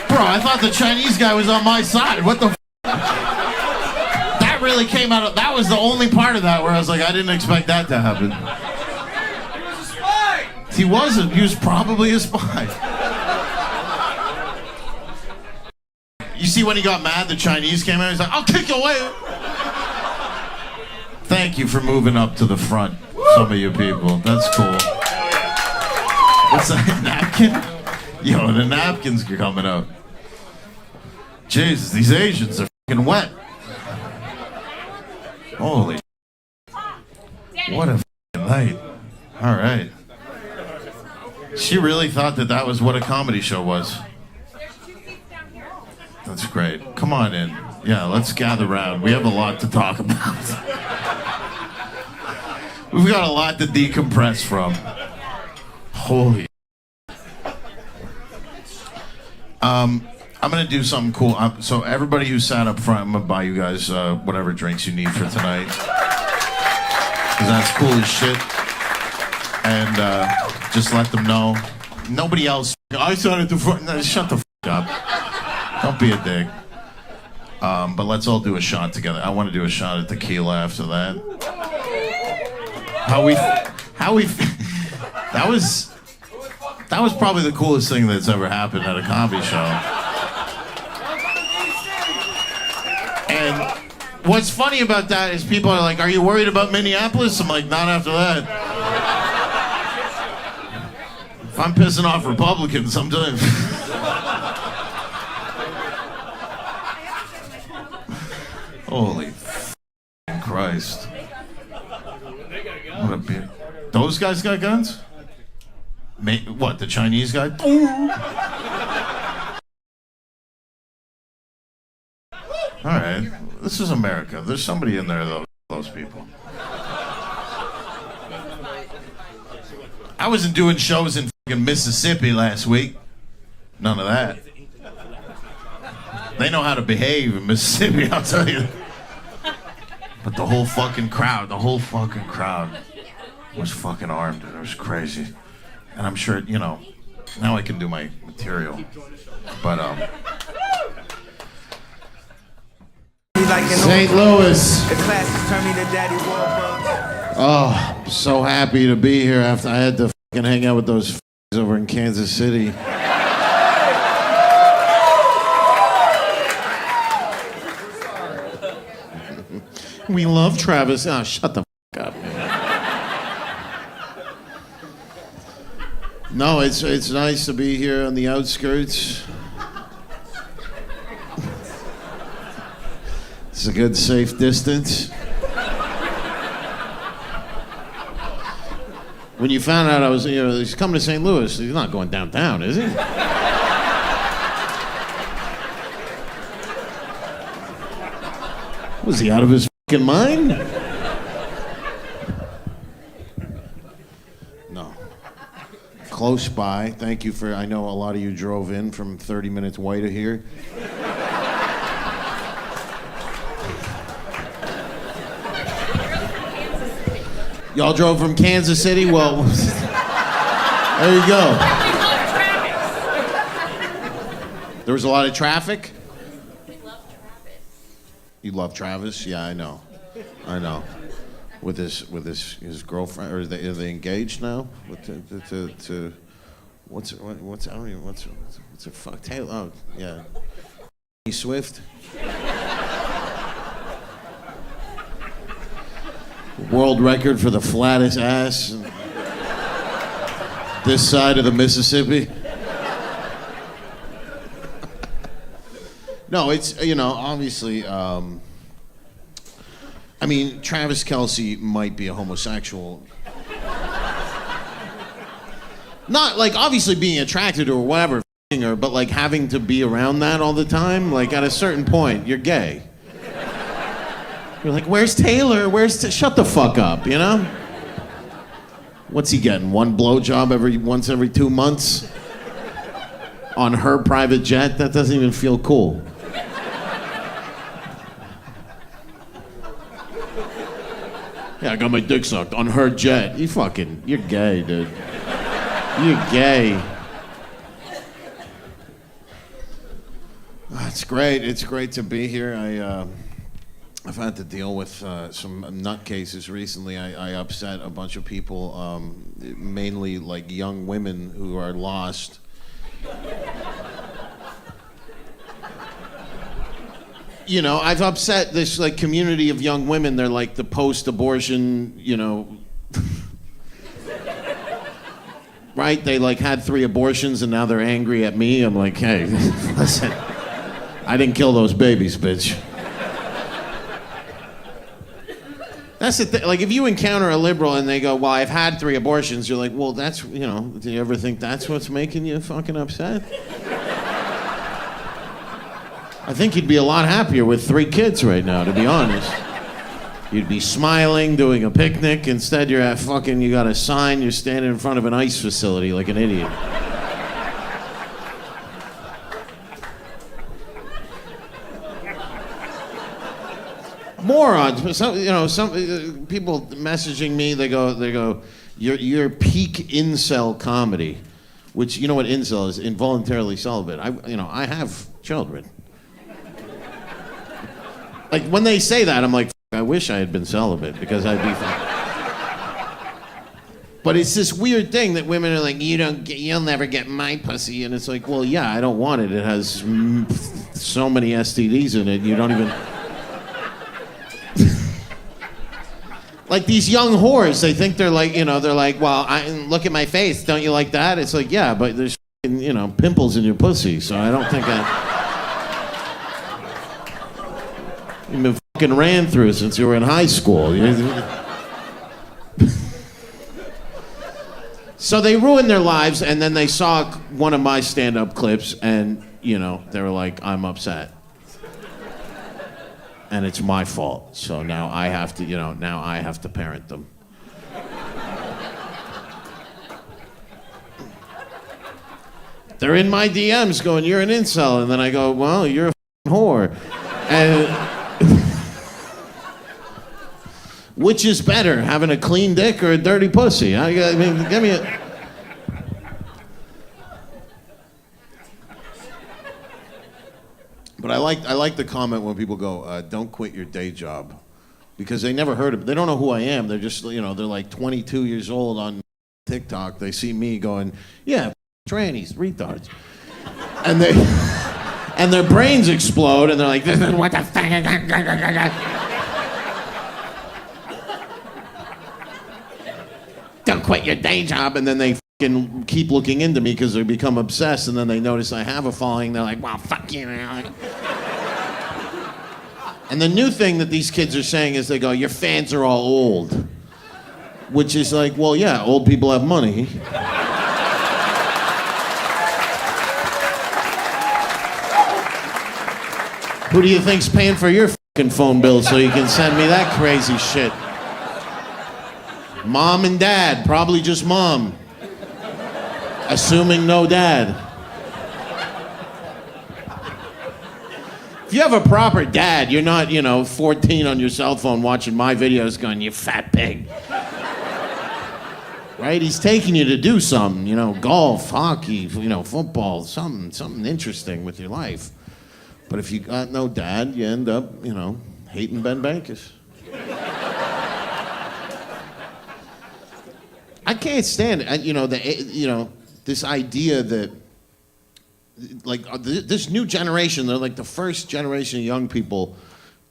Bro, I thought the Chinese guy was on my side. What the? That really came out of. That was the only part of that where I was like, I didn't expect that to happen. He wasn't. He was probably a spy. You see when he got mad, the Chinese came out, he's like, "I'll kick you away." Thank you for moving up to the front, some of you people. That's cool. What's that, napkin? Yo, the napkins are coming up. Jesus, these Asians are fucking wet. Holy what a fucking night. All right. She really thought that was what a comedy show was. That's great. Come on in. Yeah, let's gather around. We have a lot to talk about. We've got a lot to decompress from. Holy. I'm gonna do something cool. So everybody who sat up front, I'm gonna buy you guys whatever drinks you need for tonight. Because that's cool as shit. And just let them know. Nobody else. I sat at the front. No, shut the up. Don't be a dick. But let's all do a shot together. I want to do a shot of tequila after that. That was probably the coolest thing that's ever happened at a comedy show. And what's funny about that is people are like, "Are you worried about Minneapolis?" I'm like, "Not after that." If I'm pissing off Republicans, I'm doing. Holy Christ. What a bit. Those guys got guns? What, the Chinese guy? Alright. This is America. There's somebody in there, though. Those people. I wasn't doing shows in fucking Mississippi last week. None of that. They know how to behave in Mississippi, I'll tell you. But the whole fucking crowd was fucking armed. It was crazy. And I'm sure, now I can do my material. But, St. Louis. Oh, I'm so happy to be here after I had to fucking hang out with those f***s over in Kansas City. We love Travis. Oh, shut the f*** up, man. No, it's nice to be here on the outskirts. It's a good, safe distance. When you found out I was, he's coming to St. Louis, he's not going downtown, is he? Was he out of his fucking mind? No. Close by. Thank you for, I know a lot of you drove in from 30 minutes away to here. Y'all drove from Kansas City? Well, there you go. There was a lot of traffic? We love Travis. You love Travis? Yeah, I know. With his girlfriend, or are they engaged now? What's her fuck? Taylor? Oh, yeah. Swift. World record for the flattest ass. This side of the Mississippi. No, it's, you know, obviously, I mean, Travis Kelce might be a homosexual. Not, like, obviously being attracted to her or whatever, f***ing her, but, like, having to be around that all the time, like, at a certain point, you're gay. You're like, where's Taylor? Shut the fuck up, you know? What's he getting? One blowjob once every 2 months? On her private jet? That doesn't even feel cool. Yeah, I got my dick sucked on her jet. You're gay, dude. You're gay. It's great. It's great to be here. I've had to deal with some nutcases recently. I upset a bunch of people, mainly like young women who are lost. You know, I've upset this like community of young women. They're like the post-abortion, you know, right? They like had 3 abortions and now they're angry at me. I'm like, hey, listen, I didn't kill those babies, bitch. That's the thing. Like, if you encounter a liberal and they go, well, I've had 3 abortions, you're like, well, that's, you know, do you ever think that's what's making you fucking upset? I think you'd be a lot happier with 3 kids right now, to be honest. You'd be smiling, doing a picnic. Instead, you're at fucking, you got a sign, you're standing in front of an ice facility like an idiot. Morons. Some people messaging me. They go, you're peak incel comedy, which, you know what incel is? Involuntarily celibate. I have children. Like when they say that, I'm like, I wish I had been celibate because I'd be fine. But it's this weird thing that women are like, you'll never get my pussy, and it's like, well, yeah, I don't want it. It has so many STDs in it. You don't even. Like these young whores, they think they're like, they're like, well, look at my face. Don't you like that? It's like, yeah, but there's, pimples in your pussy, so I don't think you've been fucking ran through since you were in high school. So they ruined their lives, and then they saw one of my stand-up clips, and, they were like, I'm upset. And it's my fault. So now I have to, parent them. They're in my DMs going, you're an incel. And then I go, well, you're a whore. And which is better, having a clean dick or a dirty pussy? I mean, give me a... But I like the comment when people go, don't quit your day job. Because they never heard of it. They don't know who I am. They're just, they're like 22 years old on TikTok. They see me going, yeah, trannies, retards. And and their brains explode and they're like, what the fuck? Don't quit your day job. And then they fucking keep looking into me because they become obsessed, and then they notice I have a following. They're like, well, fuck you. And the new thing that these kids are saying is they go, your fans are all old. Which is like, well, yeah, old people have money. Who do you think's paying for your fucking phone bill so you can send me that crazy shit? Mom and dad, probably just mom. Assuming no dad. If you have a proper dad, you're not, 14 on your cell phone watching my videos going, you fat pig. Right? He's taking you to do something, golf, hockey, football, something interesting with your life. But if you got no dad, you end up, hating Ben Bankas. I can't stand it. This idea that, this new generation, they're like the first generation of young people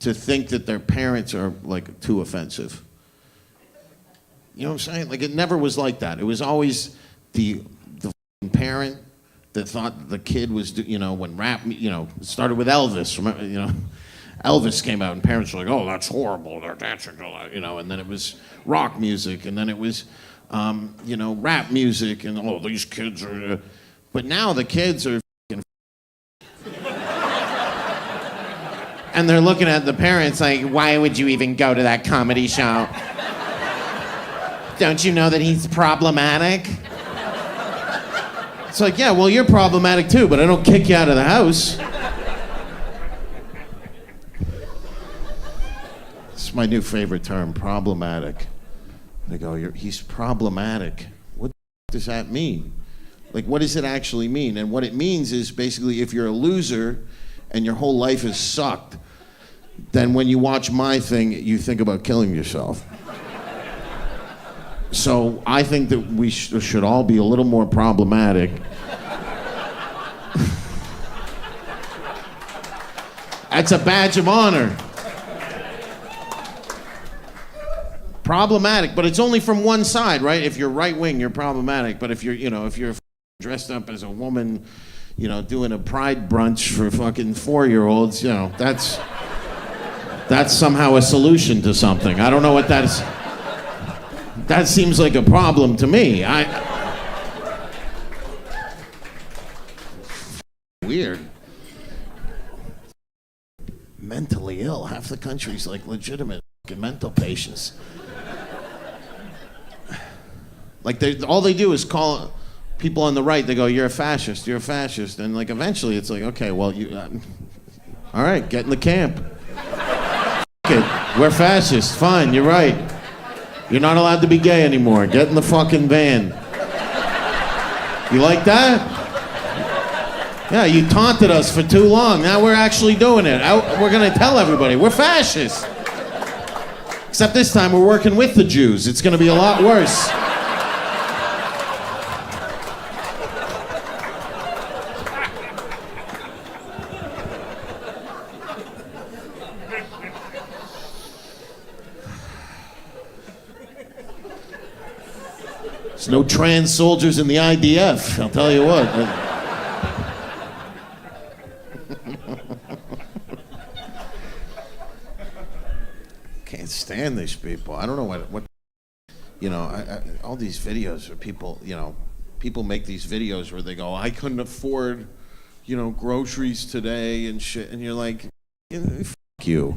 to think that their parents are, like, too offensive. You know what I'm saying? Like, it never was like that. It was always, the parent that thought the kid was, when rap, it started with Elvis. Remember, Elvis came out and parents were like, oh, that's horrible. They're dancing, and then it was rock music, and then it was, rap music, and oh, these kids are. But now the kids are. And they're looking at the parents like, why would you even go to that comedy show? Don't you know that he's problematic? It's like, yeah, well, you're problematic too, but I don't kick you out of the house. It's my new favorite term, problematic. They go, he's problematic. What does that mean? Like, what does it actually mean? And what it means is basically if you're a loser and your whole life has sucked, then when you watch my thing, you think about killing yourself. So I think that we should all be a little more problematic. That's a badge of honor. Problematic, but it's only from one side, right? If you're right wing, you're problematic. But if you're, if you're dressed up as a woman, doing a pride brunch for fucking 4-year-olds, that's somehow a solution to something. I don't know what that is. That seems like a problem to me. Weird. Mentally ill. Half the country's like legitimate mental patients. Like all they do is call people on the right. They go, "You're a fascist. You're a fascist," and like eventually it's like, okay, well all right, get in the camp. We're fascists. Fine, you're right. You're not allowed to be gay anymore. Get in the fucking van. You like that? Yeah, you taunted us for too long. Now we're actually doing it. We're gonna tell everybody we're fascists. Except this time we're working with the Jews. It's gonna be a lot worse. There's no trans soldiers in the IDF, I'll tell you what. Can't stand these people. I don't know what all these videos where people, people make these videos where they go, I couldn't afford, groceries today and shit. And you're like, fuck you.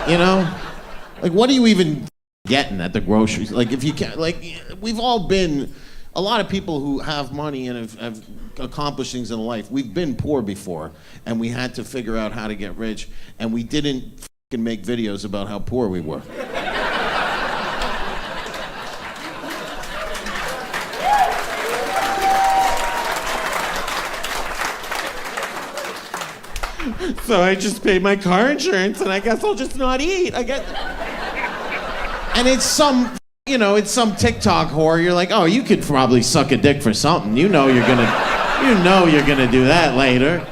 Like, what are you even getting at the groceries? Like, if you can't, like, we've all been, a lot of people who have money and have accomplished things in life, we've been poor before, and we had to figure out how to get rich, and we didn't fucking make videos about how poor we were. So I just paid my car insurance, and I guess I'll just not eat. And it's some TikTok whore. You're like, oh, you could probably suck a dick for something. You're gonna do that later.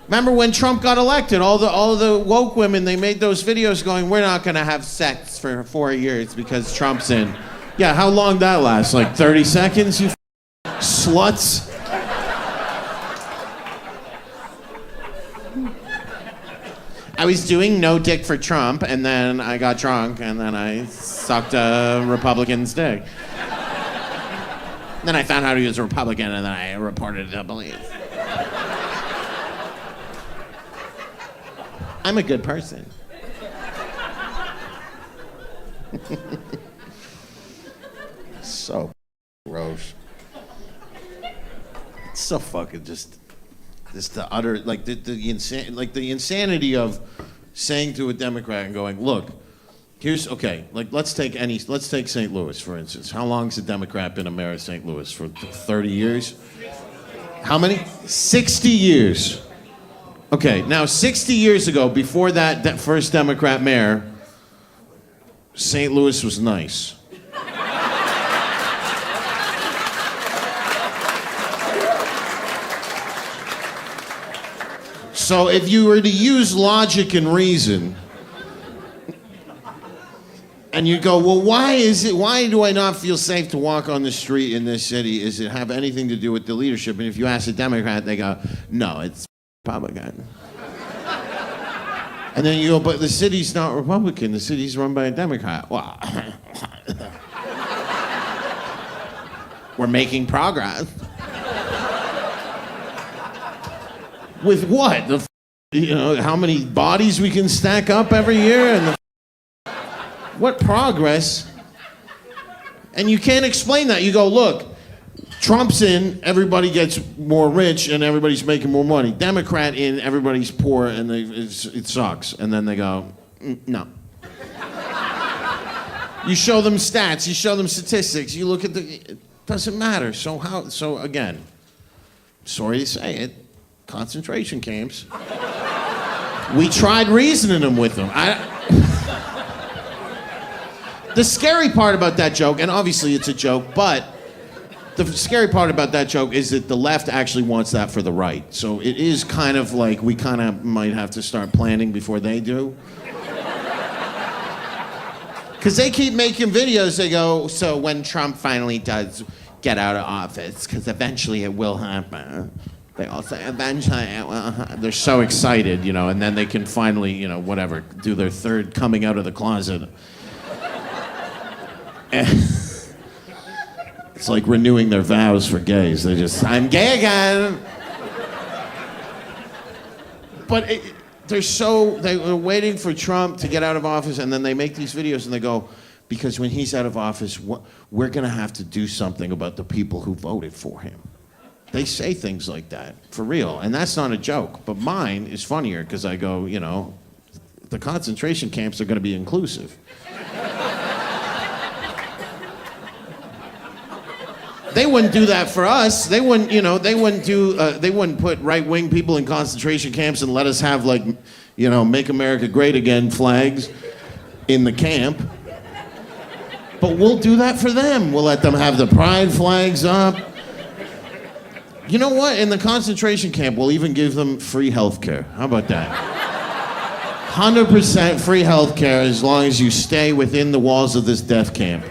Remember when Trump got elected? All the woke women, they made those videos going, we're not gonna have sex for 4 years because Trump's in. Yeah, how long that last? Like 30 seconds, you sluts? I was doing no dick for Trump, and then I got drunk, and then I sucked a Republican's dick. Then I found out he was a Republican, and then I reported it to police. I'm a good person. So gross. It's so fucking just the utter, like the insanity of saying to a Democrat and going, look, let's take St. Louis, for instance. How long's a Democrat been a mayor of St. Louis? For 30 years? How many? 60 years. Okay, now 60 years ago, before that first Democrat mayor, St. Louis was nice. So if you were to use logic and reason And you go, well, why do I not feel safe to walk on the street in this city? Does it have anything to do with the leadership? And if you ask a Democrat, they go, no, it's Republican. And then you go, but the city's not Republican. The city's run by a Democrat. Well, we're making progress. With what? How many bodies we can stack up every year? And what progress? And you can't explain that. You go, look, Trump's in, everybody gets more rich and everybody's making more money. Democrat in, everybody's poor and it sucks. And then they go, no. You show them stats, you show them statistics, you look at it doesn't matter. So again, sorry to say it, concentration camps. We tried reasoning them with them. The scary part about that joke, and obviously it's a joke, but the scary part about that joke is that the left actually wants that for the right. So it is kind of like we kind of might have to start planning before they do. Because they keep making videos, they go, so when Trump finally does get out of office, because eventually it will happen. They all say, eventually it will happen. They're so excited, and then they can finally, whatever, do their third coming out of the closet. It's like renewing their vows for gays. They just, I'm gay again. But they're waiting for Trump to get out of office, and then they make these videos and they go, because when he's out of office, we're gonna have to do something about the people who voted for him. They say things like that, for real, and that's not a joke. But mine is funnier, because I go, the concentration camps are gonna be inclusive. They wouldn't do that for us. They wouldn't, they wouldn't put right-wing people in concentration camps and let us have Make America Great Again flags in the camp. But we'll do that for them. We'll let them have the pride flags up. You know what? In the concentration camp, we'll even give them free health care. How about that? 100% free health care as long as you stay within the walls of this death camp.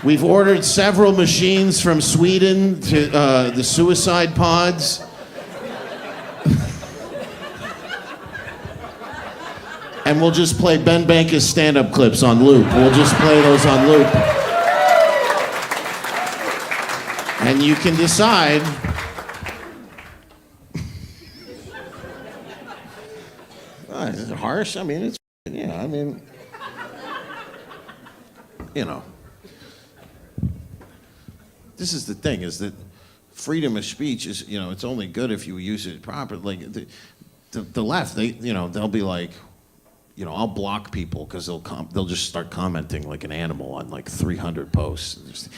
We've ordered several machines from Sweden to the suicide pods. And we'll just play Ben Bankas stand-up clips on loop. We'll just play those on loop. And you can decide. Is it harsh? I mean, This is the thing, is that freedom of speech is, it's only good if you use it properly. Like the left, they'll be like, I'll block people because they'll just start commenting like an animal on like 300 posts.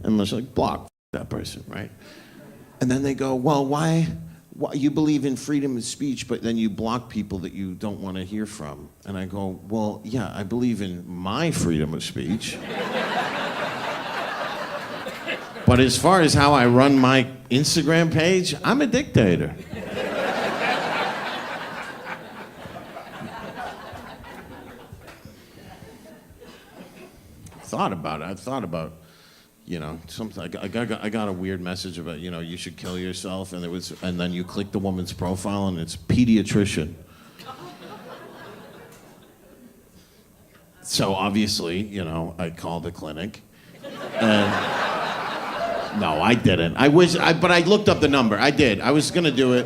And they're like, block that person, right? And then they go, well, why you believe in freedom of speech, but then you block people that you don't want to hear from? And I go, well, yeah, I believe in my freedom of speech. But as far as how I run my Instagram page, I'm a dictator. I've thought about, something. I got a weird message about, you should kill yourself, and then you click the woman's profile and it's pediatrician. So obviously, I called the clinic, and. No, I didn't. But I looked up the number. I did. I was gonna do it.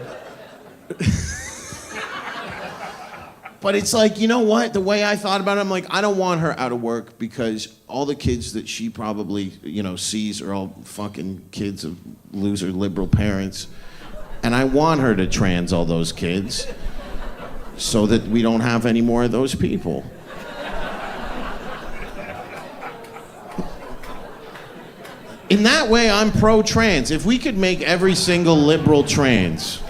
But it's like, you know what? The way I thought about it, I'm like, I don't want her out of work because all the kids that she probably, sees are all fucking kids of loser liberal parents. And I want her to trans all those kids so that we don't have any more of those people. In that way, I'm pro-trans. If we could make every single liberal trans,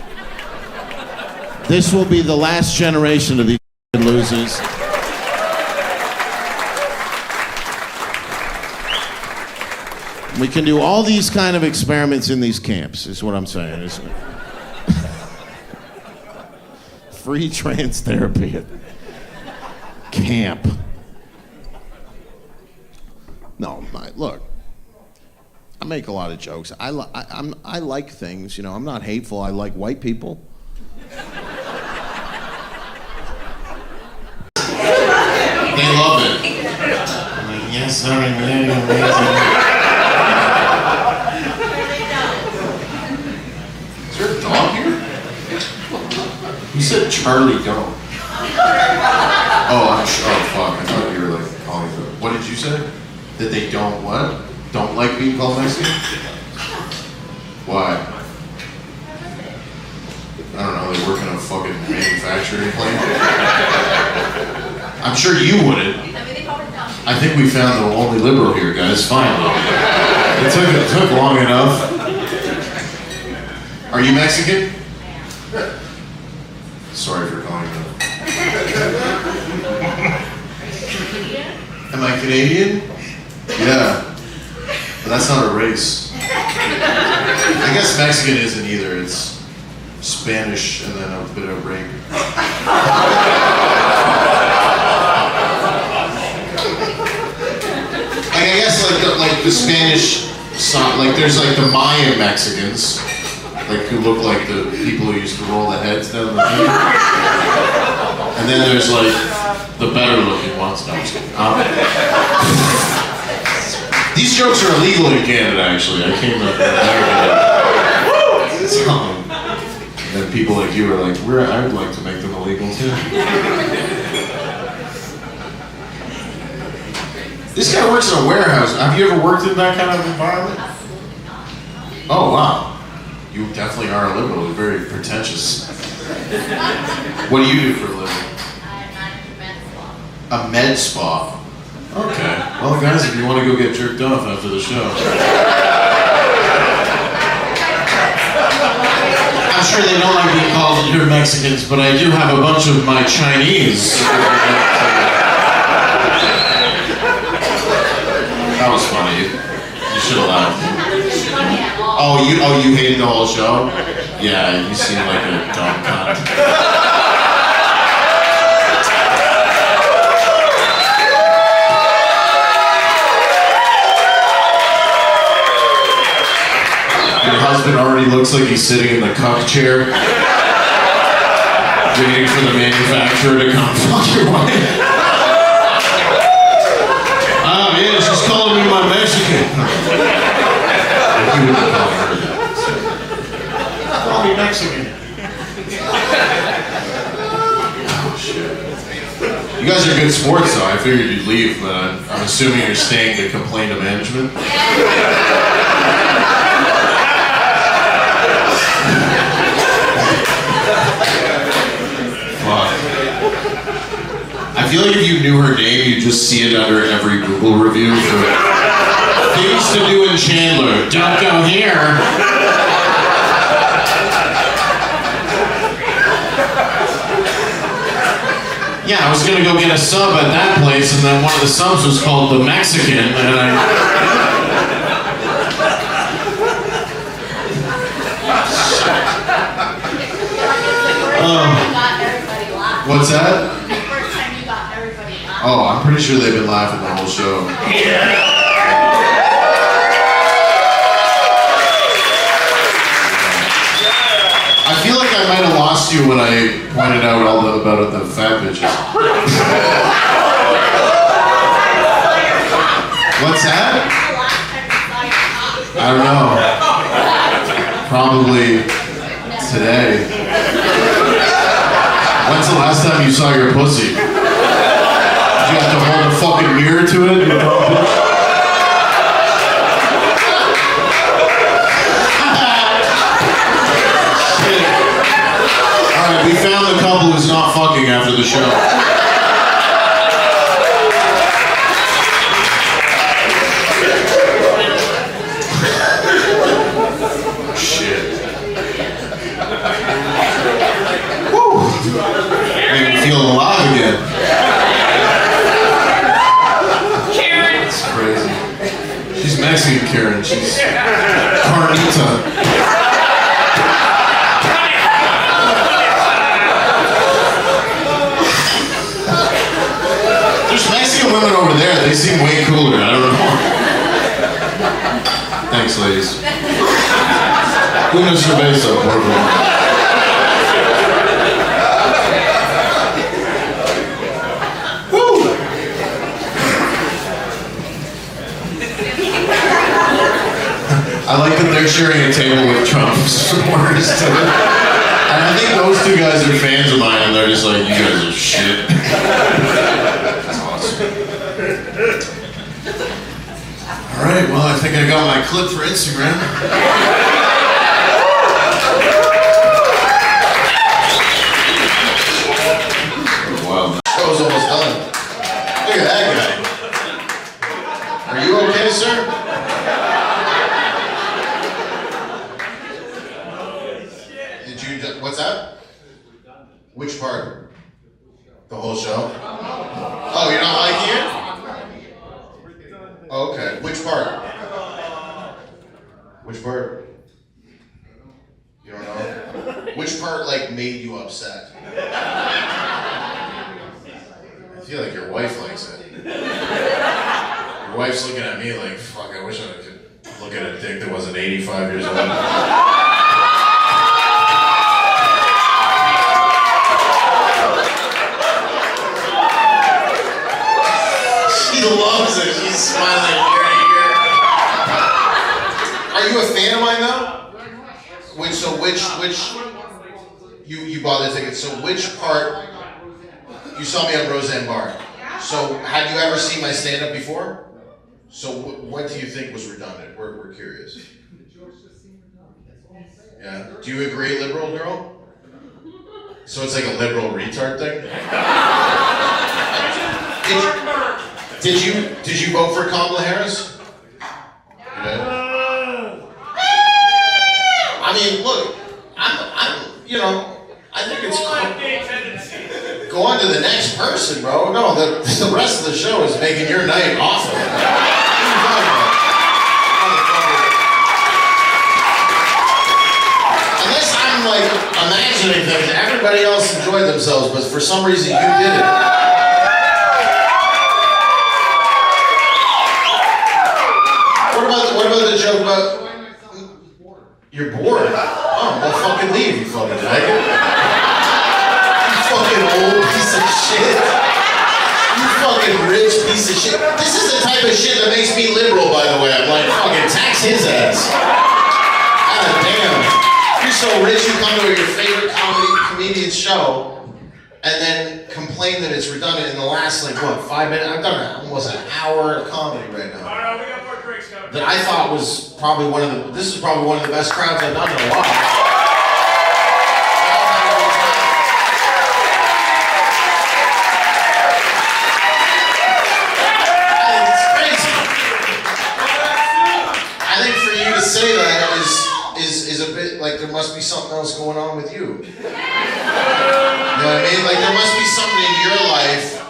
this will be the last generation of these losers. We can do all these kind of experiments in these camps, is what I'm saying. free trans therapy at camp. No, look. I make a lot of jokes. I like things, you know. I'm not hateful. I like white people. They love it. I'm like, yes, sorry, man, you're amazing. Is there a dog here? You said Charlie don't. Oh, fuck. I thought you were like calling for. What did you say? That they don't what? Don't like being called Mexican? Why? I don't know, they work in a fucking manufacturing plant. I'm sure you wouldn't. I think we found the only liberal here, guys, finally. It took long enough. Are you Mexican? Sorry for calling you. Am I Canadian? Yeah. But that's not a race. I guess Mexican isn't either. It's Spanish and then a bit of rape. I guess like the Spanish side, like there's like the Mayan Mexicans, like who look like the people who used to roll the heads down the thing. And then there's like the better looking ones. No, I'm just kidding. These jokes are illegal in Canada, actually. I came up with and people like you are like, I would like to make them illegal too. This guy works in a warehouse. Have you ever worked in that kind of environment? Oh, wow. You definitely are a liberal. You're very pretentious. What do you do for a living? A med spa. Okay. Well, guys, if you want to go get jerked off after the show. I'm sure they don't like being called you're Mexicans, but I do have a bunch of my Chinese. That was funny. You should have laughed. Oh, you hated the whole show? Yeah, you seem like a dumb cunt. Your husband already looks like he's sitting in the cuck chair, waiting for the manufacturer to come fuck your wife. Oh yeah, she's calling me my Mexican. He wouldn't call her that. Call me Mexican. Oh shit. You guys are good sports though. I figured you'd leave, but I'm assuming you're staying to complain to management. I feel like if you knew her name, you'd just see it under every Google review for things to do in Chandler. Don't go here. Yeah, I was gonna go get a sub at that place, and then one of the subs was called the Mexican, and what's that? Oh, I'm pretty sure they've been laughing the whole show. I feel like I might have lost you when I pointed out about the fat bitches. What's that? I don't know. Probably today. When's the last time you saw your pussy? Did you have to hold a fucking mirror to it? You dumb bitch? Shit. Alright, we found the couple who's not fucking after the show. Shit. Woo! Made me feel alive again. It's crazy. She's Mexican, Karen. She's Carnita. They seem way cooler. I don't know. Thanks, ladies. Una cerveza, por favor. I like that they're sharing a table with Trump supporters too. And I think those two guys are fans of mine, and they're just like, you guys are shit. That's awesome. All right, well, I think I got my clip for Instagram. Wow, the show's almost done. Look at that guy. Are you okay, sir? What's that? Which part? The whole show? Oh, you're not liking it? Oh, okay. Which part? Which part? You don't know? Which part, like, made you upset? I feel like your wife likes it. Your wife's looking at me like, fuck, I wish I could look at a dick that wasn't 85 years old. She loves it. She's smiling ear to ear. Are you a fan of mine though? Which you bought the ticket. So which part? You saw me on Roseanne Barr. So had you ever seen my stand-up before? So what do you think was redundant? We're curious. Yeah. Do you agree, liberal girl? So it's like a liberal retard thing? Did you vote for Kamala Harris? You did? I mean, look, I'm I think it's cool. Go on to the next person, bro. No, the rest of the show is making your night awful. Unless I'm like imagining things, everybody else enjoyed themselves, but for some reason you did it. What about the joke about you're bored? Oh, well, fucking leave, you fucking faggot. You fucking old piece of shit. You fucking rich piece of shit. This is the type of shit that makes me liberal, by the way. I'm like, fucking tax his ass. God damn. You're so rich, you come to your favorite comedian show and then complain that it's redundant in the last, like, what, 5 minutes? I've done almost an hour of comedy right now. That I thought was probably this is probably one of the best crowds I've done in a while. It's crazy. I think for you to say that is a bit like there must be something else going on with you. You know what I mean? Like there must be something in your life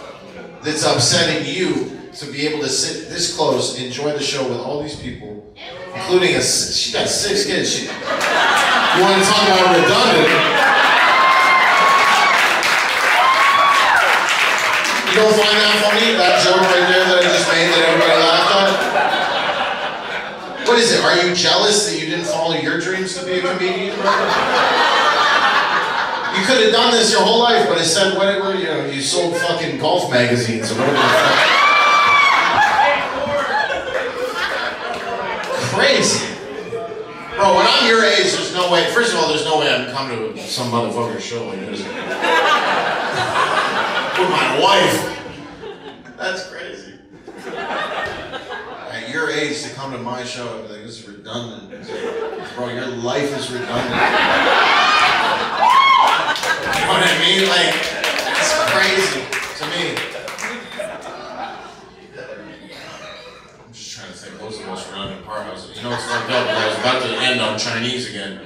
that's upsetting you to be able to sit this close, enjoy the show with all these people, including she got 6 kids. You want to talk about redundant? You don't find that funny? That joke right there that I just made that everybody laughed at? What is it? Are you jealous that you didn't follow your dreams to be a comedian? You could have done this your whole life, but instead, whatever, you sold fucking golf magazines or whatever the fuck. Crazy. Bro, when I'm your age, there's no way, first of all, there's no way I can come to some motherfucker's show like this. With my wife. That's crazy. At your age, to come to my show, I'd be like, this is redundant. Bro, your life is redundant. You know what I mean? Like, that's crazy to me. I'm just trying to think, what was the most redundant part? You know, it's fucked up, but I was about to end on Chinese again.